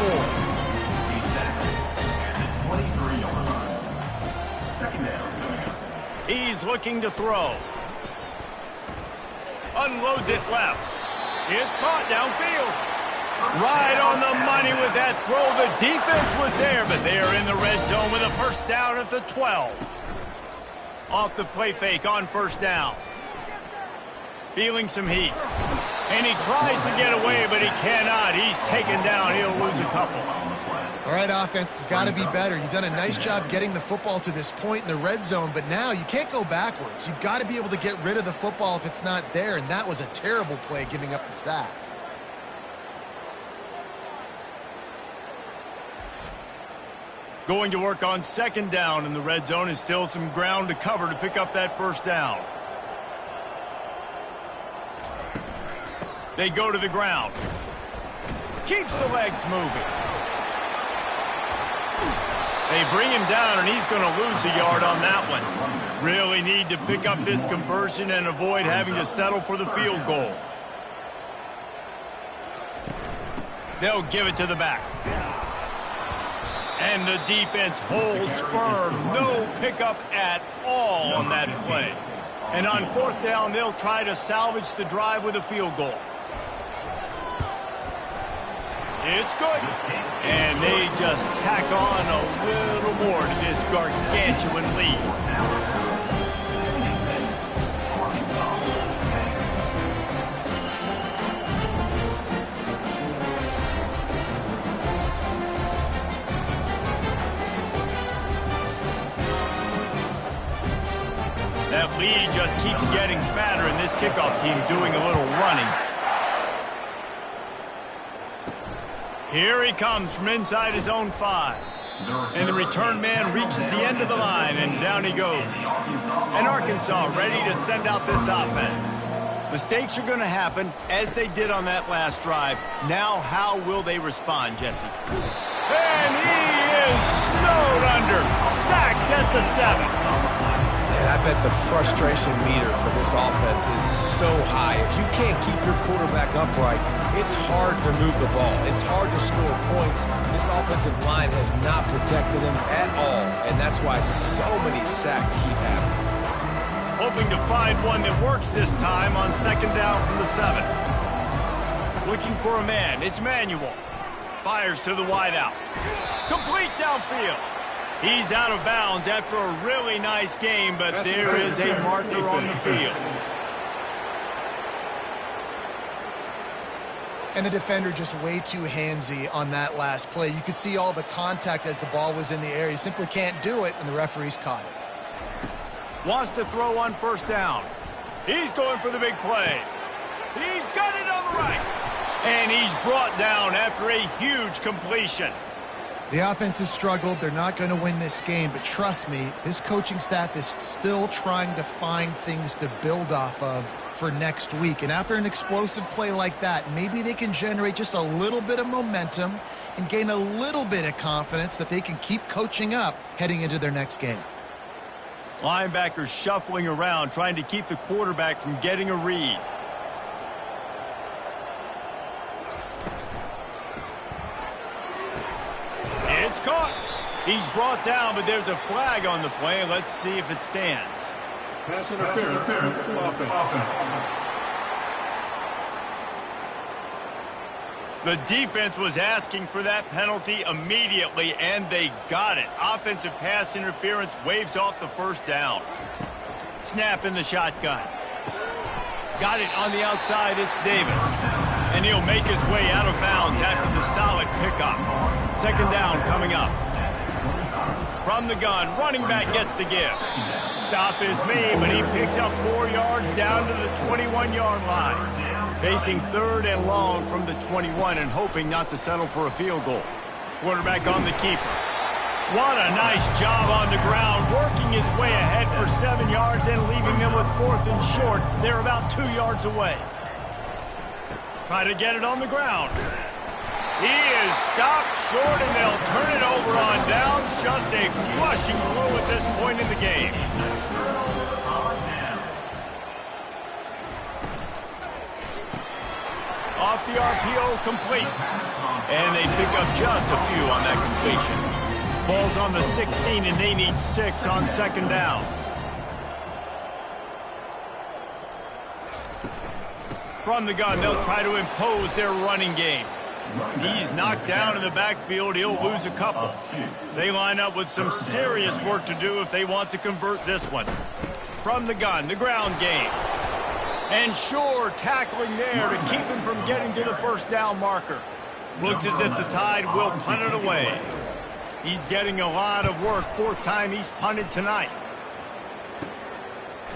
4. He's looking to throw. Unloads it left. It's caught downfield. Right on the money with that throw. The defense was there, but they are in the red zone with a first down at the 12. Off the play fake on first down. Feeling some heat. And he tries to get away, but he cannot. He's taken down. He'll lose a couple. All right, offense has got to be better. You've done a nice job getting the football to this point in the red zone, but now you can't go backwards. You've got to be able to get rid of the football if it's not there, and that was a terrible play giving up the sack. Going to work on 2nd down in the red zone, and still some ground to cover to pick up that first down. They go to the ground. Keeps the legs moving. They bring him down, and he's going to lose a yard on that one. Really need to pick up this conversion and avoid having to settle for the field goal. They'll give it to the back. And the defense holds firm. No pickup at all on that play. And on 4th down, they'll try to salvage the drive with a field goal. It's good. And they just tack on a little more to this gargantuan lead. lead just keeps getting fatter, and this kickoff team doing a little running. Here he comes from inside his own 5. And the return man reaches the end of the line, and down he goes. And Arkansas ready to send out this offense. Mistakes are going to happen, as they did on that last drive. Now, how will they respond, Jesse? And he is snowed under, sacked at the 7. And I bet the frustration meter for this offense is so high. If you can't keep your quarterback upright, it's hard to move the ball. It's hard to score points. This offensive line has not protected him at all, and that's why so many sacks keep happening. Hoping to find one that works this time on 2nd down from the 7. Looking for a man. It's Manuel. Fires to the wideout. Complete downfield. He's out of bounds after a really nice game, but there is a marker on the field. And the defender just way too handsy on that last play. You could see all the contact as the ball was in the air. He simply can't do it, and the referee's caught it. Wants to throw on 1st down. He's going for the big play. He's got it on the right. And he's brought down after a huge completion. The offense has struggled. They're not going to win this game, but trust me, this coaching staff is still trying to find things to build off of for next week. And after an explosive play like that, maybe they can generate just a little bit of momentum and gain a little bit of confidence that they can keep coaching up heading into their next game. Linebackers shuffling around, trying to keep the quarterback from getting a read. It's caught. He's brought down, but there's a flag on the play. Let's see if it stands. Pass interference. Offense. The defense was asking for that penalty immediately, and they got it. Offensive pass interference waves off the 1st down. Snap in the shotgun. Got it on the outside. It's Davis. And he'll make his way out of bounds after the solid pickup. 2nd down coming up. From the gun, running back gets the give. Stop is made, but he picks up 4 yards down to the 21-yard line. Facing 3rd and long from the 21 and hoping not to settle for a field goal. Quarterback on the keeper. What a nice job on the ground, working his way ahead for 7 yards and leaving them with 4th and short. They're about 2 yards away. Try to get it on the ground. He is stopped short, and they'll turn it over on downs. Just a crushing blow at this point in the game. Off the RPO, complete. And they pick up just a few on that completion. Ball's on the 16, and they need 6 on 2nd down. From the gun, they'll try to impose their running game. He's knocked down in the backfield. He'll lose a couple. They line up with some serious work to do if they want to convert this one. From the gun, the ground game. And sure, tackling there to keep him from getting to the 1st down marker. Looks as if the Tide will punt it away. He's getting a lot of work. 4th time he's punted tonight.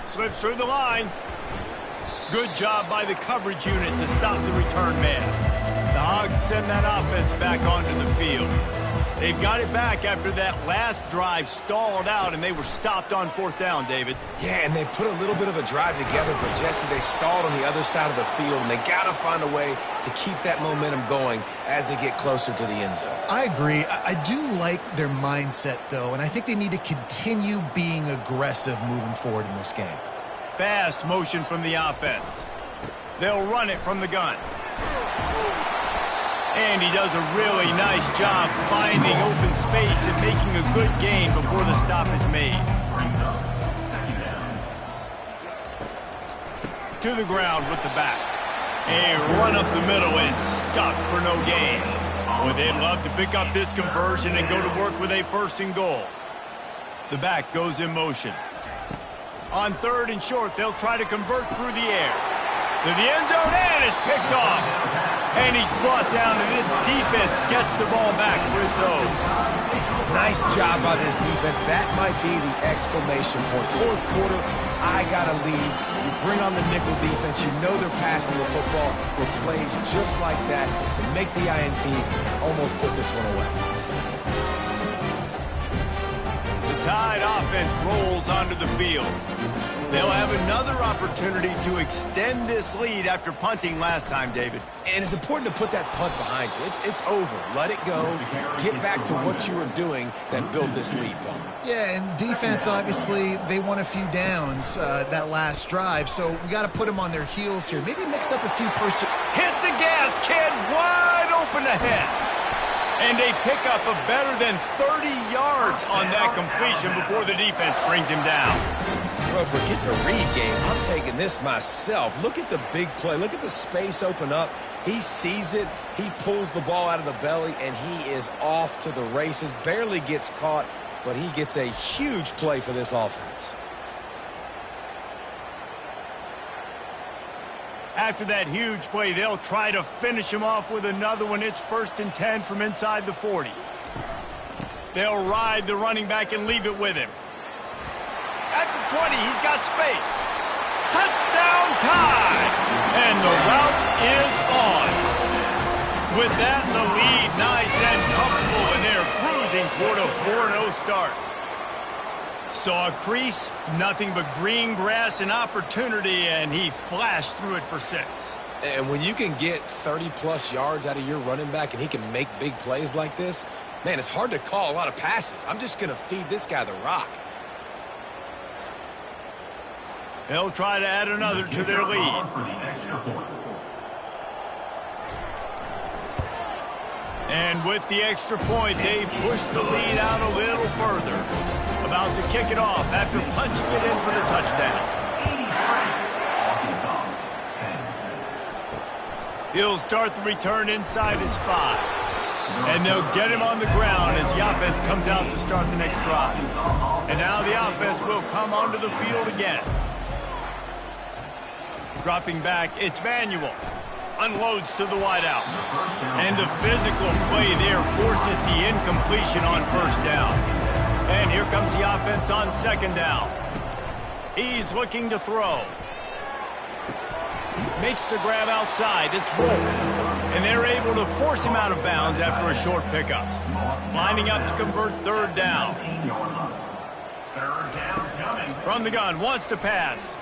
Slips through the line. Good job by the coverage unit to stop the return man. The Hogs send that offense back onto the field. They've got it back after that last drive stalled out, and they were stopped on 4th down, David. Yeah, and they put a little bit of a drive together, but, Jesse, they stalled on the other side of the field, and they got to find a way to keep that momentum going as they get closer to the end zone. I agree. I do like their mindset, though, and I think they need to continue being aggressive moving forward in this game. Fast motion from the offense. They'll run it from the gun. And he does a really nice job finding open space and making a good gain before the stop is made. To the ground with the back. A run up the middle is stuffed for no gain. Well, they'd love to pick up this conversion and go to work with a 1st and goal. The back goes in motion. On 3rd and short, they'll try to convert through the air. To the end zone, and it's picked off. And he's brought down, and this defense gets the ball back for its own. Nice job by this defense. That might be the exclamation point. Fourth quarter, I got a lead. You bring on the nickel defense. You know they're passing the football for plays just like that to make the INT almost put this one away. The Tide offense rolls onto the field. They'll have another opportunity to extend this lead after punting last time, David. And it's important to put that punt behind you. It's over. Let it go. Get back to what you were doing that built this lead, though. Yeah, and defense, obviously, they won a few downs that last drive, so we got to put them on their heels here. Maybe mix up a few Hit the gas, kid! Wide open ahead. And they pick up a better than 30 yards on that completion before the defense brings him down. Bro, forget the read game. I'm taking this myself. Look at the big play. Look at the space open up. He sees it. He pulls the ball out of the belly, and he is off to the races. Barely gets caught, but he gets a huge play for this offense. After that huge play, they'll try to finish him off with another one. It's 1st and 10 from inside the 40. They'll ride the running back and leave it with him. At the 20, he's got space. Touchdown Tide! And the route is on. With that, the lead nice and comfortable, and they're cruising toward a 4-0 start. Saw a crease, nothing but green grass and opportunity, and he flashed through it for 6. And when you can get 30-plus yards out of your running back and he can make big plays like this, man, it's hard to call a lot of passes. I'm just going to feed this guy the rock. They'll try to add another to their lead. And with the extra point, they push the lead out a little further. About to kick it off after punching it in for the touchdown. He'll start the return inside his 5. And they'll get him on the ground as the offense comes out to start the next drive. And now the offense will come onto the field again. Dropping back, it's Manuel. Unloads to the wideout. And the physical play there forces the incompletion on 1st down. And here comes the offense on 2nd down. He's looking to throw. Makes the grab outside. It's Wolf. And they're able to force him out of bounds after a short pickup. Lining up to convert 3rd down. From the gun, wants to pass.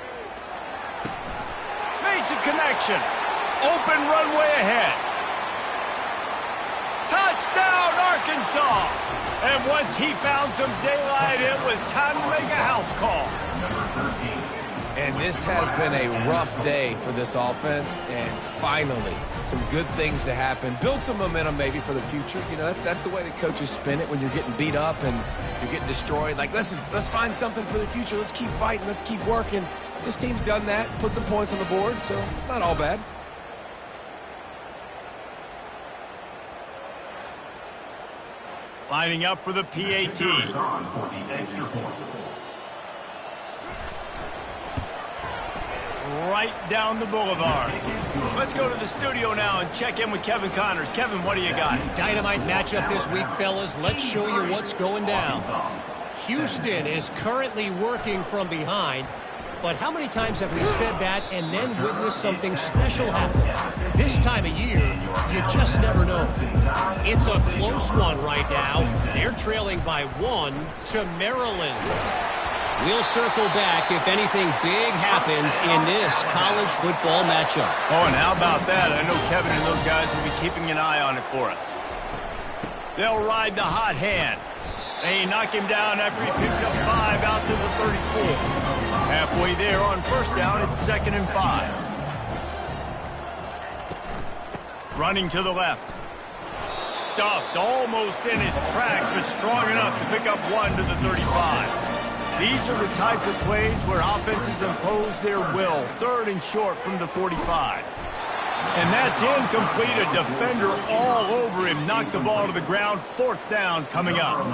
Makes a connection. Open runway ahead. Touchdown, Arkansas! And once he found some daylight, it was time to make a house call. And this has been a rough day for this offense, and finally, some good things to happen. Build some momentum maybe for the future. You know, that's the way the coaches spin it when you're getting beat up and you're getting destroyed. Like, listen, let's find something for the future. Let's keep fighting. Let's keep working. This team's done that, put some points on the board, so it's not all bad. Lining up for the PAT. Right down the boulevard. Let's go to the studio now and check in with Kevin Connors. Kevin, what do you got? Dynamite matchup this week, fellas. Let's show you what's going down. Houston is currently working from behind. But how many times have we said that and then witnessed something special happen? This time of year, you just never know. It's a close one right now. They're trailing by 1 to Maryland. We'll circle back if anything big happens in this college football matchup. Oh, and how about that? I know Kevin and those guys will be keeping an eye on it for us. They'll ride the hot hand. They knock him down after he picks up 5 out to the 34. Halfway there on 1st down, it's 2nd and 5. Running to the left. Stuffed almost in his tracks, but strong enough to pick up 1 to the 35. These are the types of plays where offenses impose their will. 3rd and short from the 45. And that's incomplete. A defender all over him. Knocked the ball to the ground. 4th down coming up.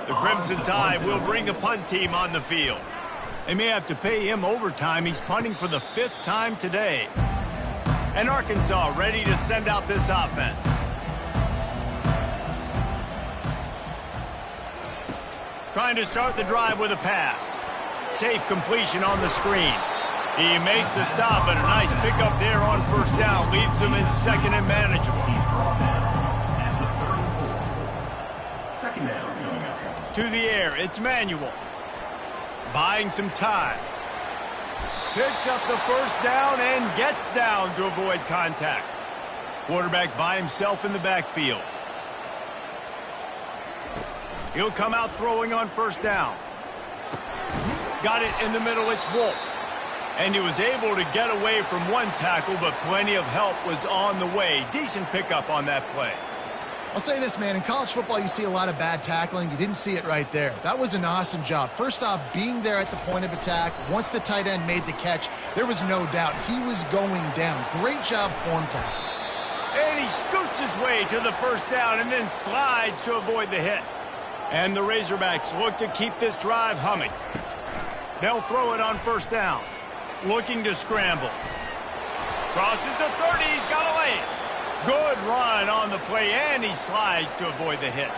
The Crimson Tide will bring the punt team on the field. They may have to pay him overtime. He's punting for the 5th time today. And Arkansas ready to send out this offense. Trying to start the drive with a pass. Safe completion on the screen. He makes the stop, and a nice pickup there on first down. Leaves him in second and manageable. Second down. To the air, it's Manuel. Buying some time. Picks up the first down and gets down to avoid contact. Quarterback by himself in the backfield. He'll come out throwing on first down. Got it in the middle, it's Wolf. And he was able to get away from one tackle, but plenty of help was on the way. Decent pickup on that play. I'll say this, man. In college football, you see a lot of bad tackling. You didn't see it right there. That was an awesome job. First off, being there at the point of attack. Once the tight end made the catch, there was no doubt he was going down. Great job form tackle. And he scoots his way to the first down and then slides to avoid the hit. And the Razorbacks look to keep this drive humming. They'll throw it on first down. Looking to scramble. Crosses the 30. He's got a lane. Good run on the play, and he slides to avoid the hit.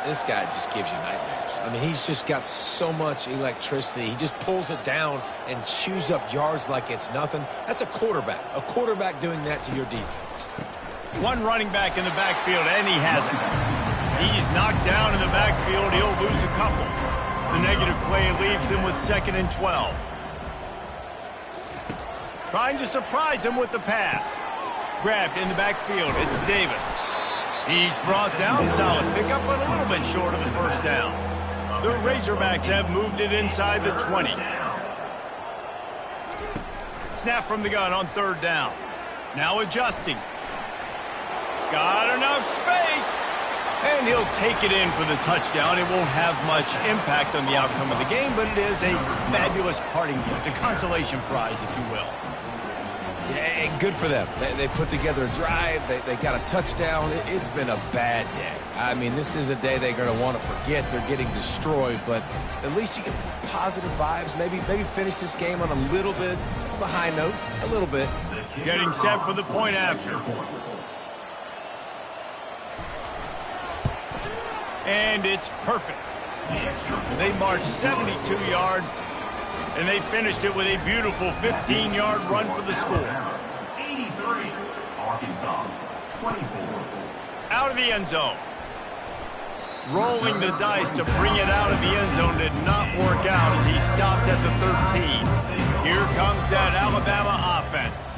This guy just gives you nightmares. I mean, he's just got so much electricity. He just pulls it down and chews up yards like it's nothing. That's a quarterback. A quarterback doing that to your defense. One running back in the backfield, and he has it. He's knocked down in the backfield. He'll lose a couple. The negative play leaves him with 2nd and 12. Trying to surprise him with the pass. Grabbed in the backfield. It's Davis. He's brought down. Solid pickup, but a little bit short of the first down. The Razorbacks have moved it inside the 20. Snap from the gun on 3rd down. Now adjusting. Got enough space. And he'll take it in for the touchdown. It won't have much impact on the outcome of the game, but it is a fabulous parting gift, a consolation prize, if you will. Yeah, good for them. They put together a drive. They got a touchdown. It's been a bad day. I mean, this is a day they're going to want to forget. They're getting destroyed, but at least you get some positive vibes. Maybe finish this game on a little bit of a high note. A little bit. Getting set for the point after. And it's perfect. They marched 72 yards, and they finished it with a beautiful 15-yard run for the score. 83, Arkansas, 24. Out of the end zone. Rolling the dice to bring it out of the end zone did not work out as he stopped at the 13. Here comes that Alabama offense.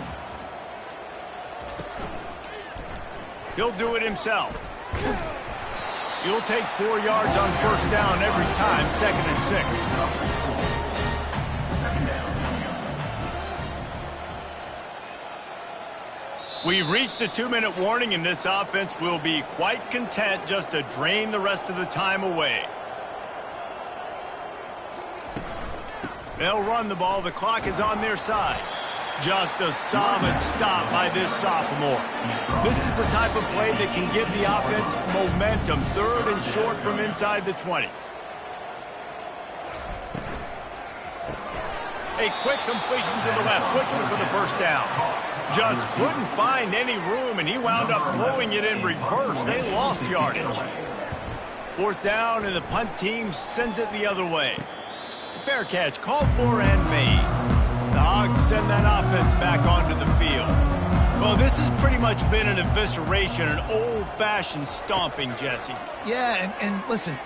He'll do it himself. He'll take 4 yards on first down every time, 2nd and 6. We've reached the 2-minute warning, and this offense will be quite content just to drain the rest of the time away. They'll run the ball. The clock is on their side. Just a solid stop by this sophomore. This is the type of play that can give the offense momentum. 3rd and short from inside the 20. A quick completion to the left, looking for the first down. Just couldn't find any room, and he wound up throwing it in reverse. They lost yardage. 4th down, and the punt team sends it the other way. Fair catch, called for and made. The Hogs send that offense back onto the field. Well, this has pretty much been an evisceration, an old-fashioned stomping, Jesse. Yeah, and listen,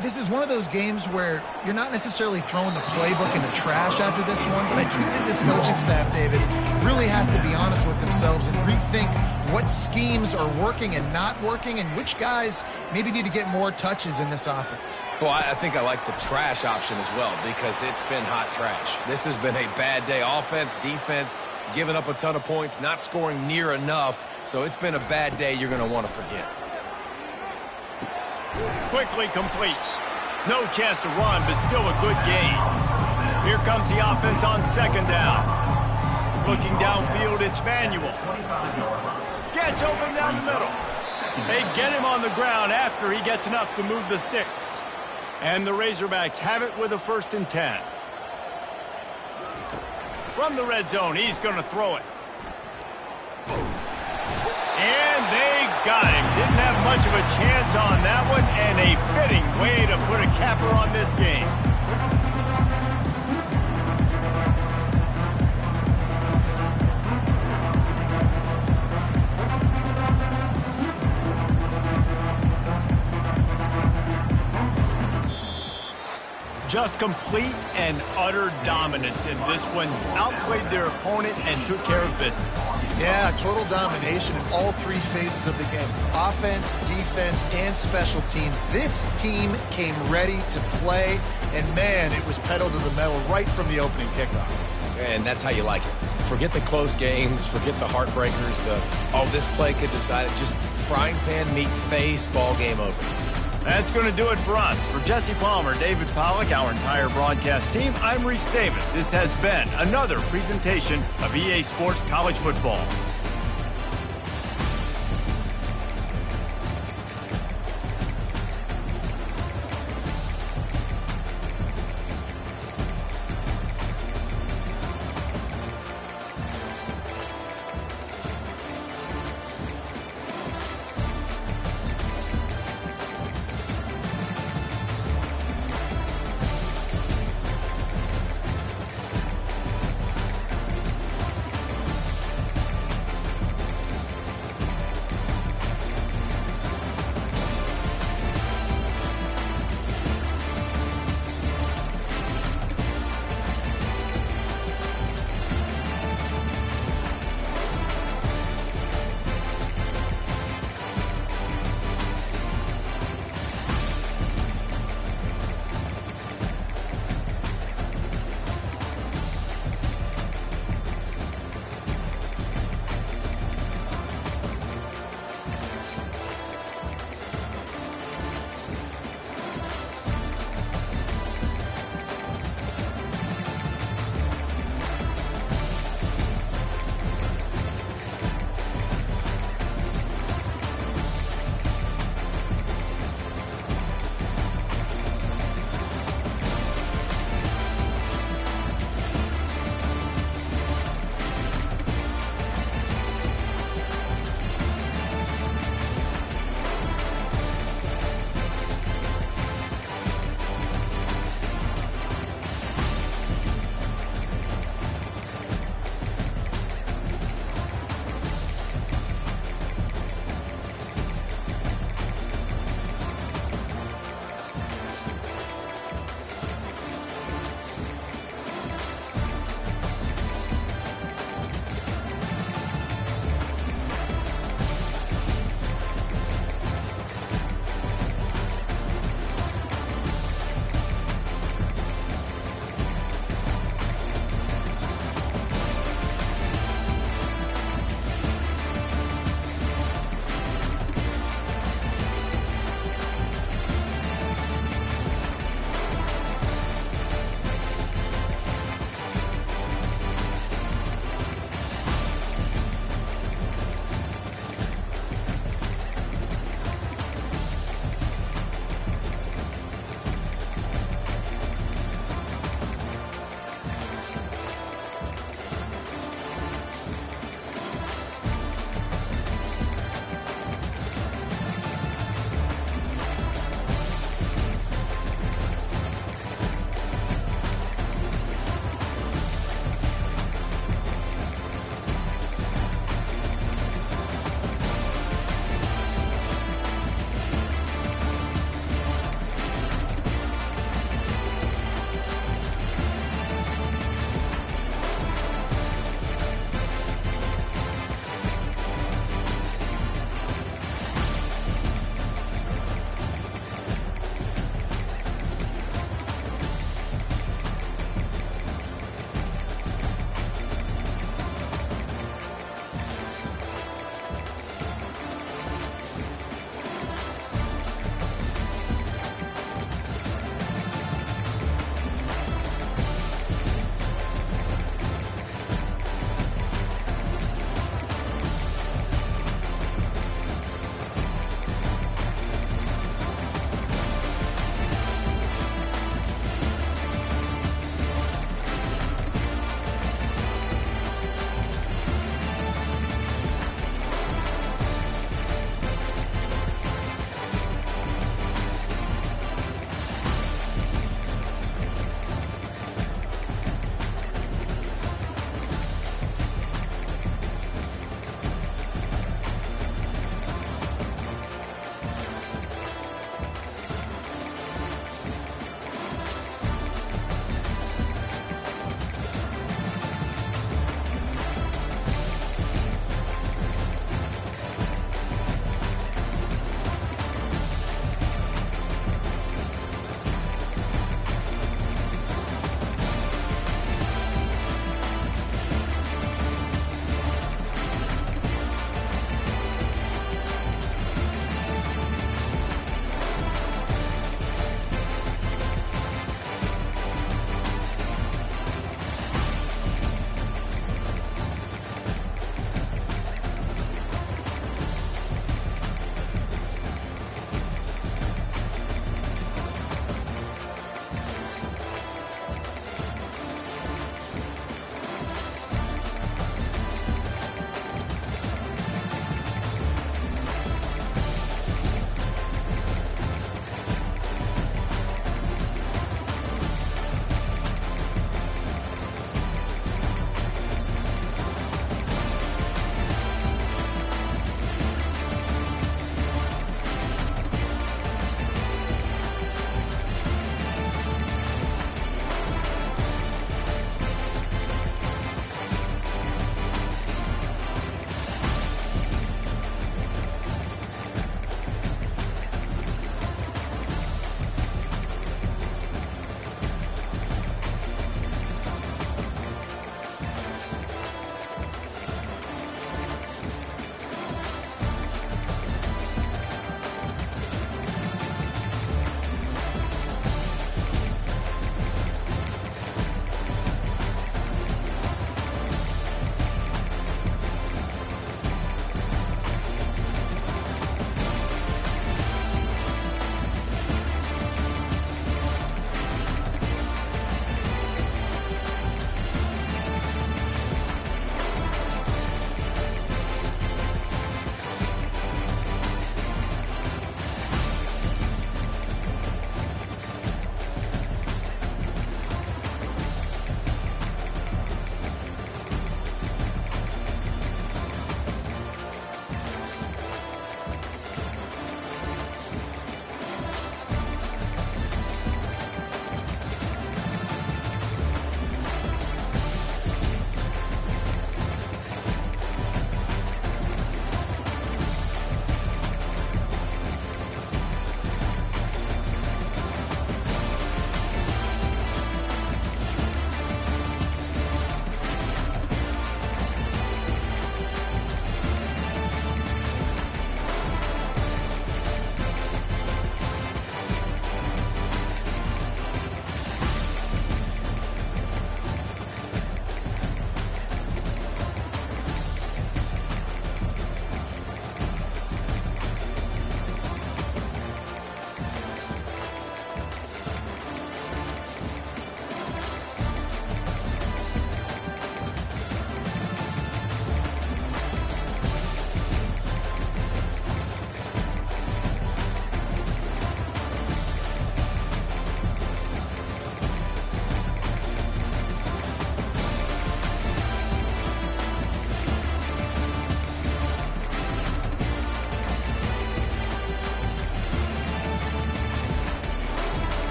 this is one of those games where you're not necessarily throwing the playbook in the trash after this one, but I do think this coaching staff, David, really has to be honest with themselves and rethink what schemes are working and not working and which guys maybe need to get more touches in this offense. Well, I think I like the trash option as well because it's been hot trash. This has been a bad day. Offense, defense, giving up a ton of points, not scoring near enough. So it's been a bad day you're going to want to forget. Quickly complete. No chance to run, but still a good gain. Here comes the offense on 2nd down. Looking downfield, it's Manuel. Gets open down the middle. They get him on the ground after he gets enough to move the sticks. And the Razorbacks have it with a 1st and 10. From the red zone, he's going to throw it. And they got him. Didn't have much of a chance on that one, and a fitting way to put a capper on this game. Just complete and utter dominance in this one. Outplayed their opponent and took care of business. Yeah, total domination in all three phases of the game. Offense, defense, and special teams. This team came ready to play, and man, it was pedal to the metal right from the opening kickoff. And that's how you like it. Forget the close games, forget the heartbreakers, this play could decide it. Just frying pan, meat face, ball game over. That's going to do it for us. For Jesse Palmer, David Pollack, our entire broadcast team, I'm Reese Davis. This has been another presentation of EA Sports College Football.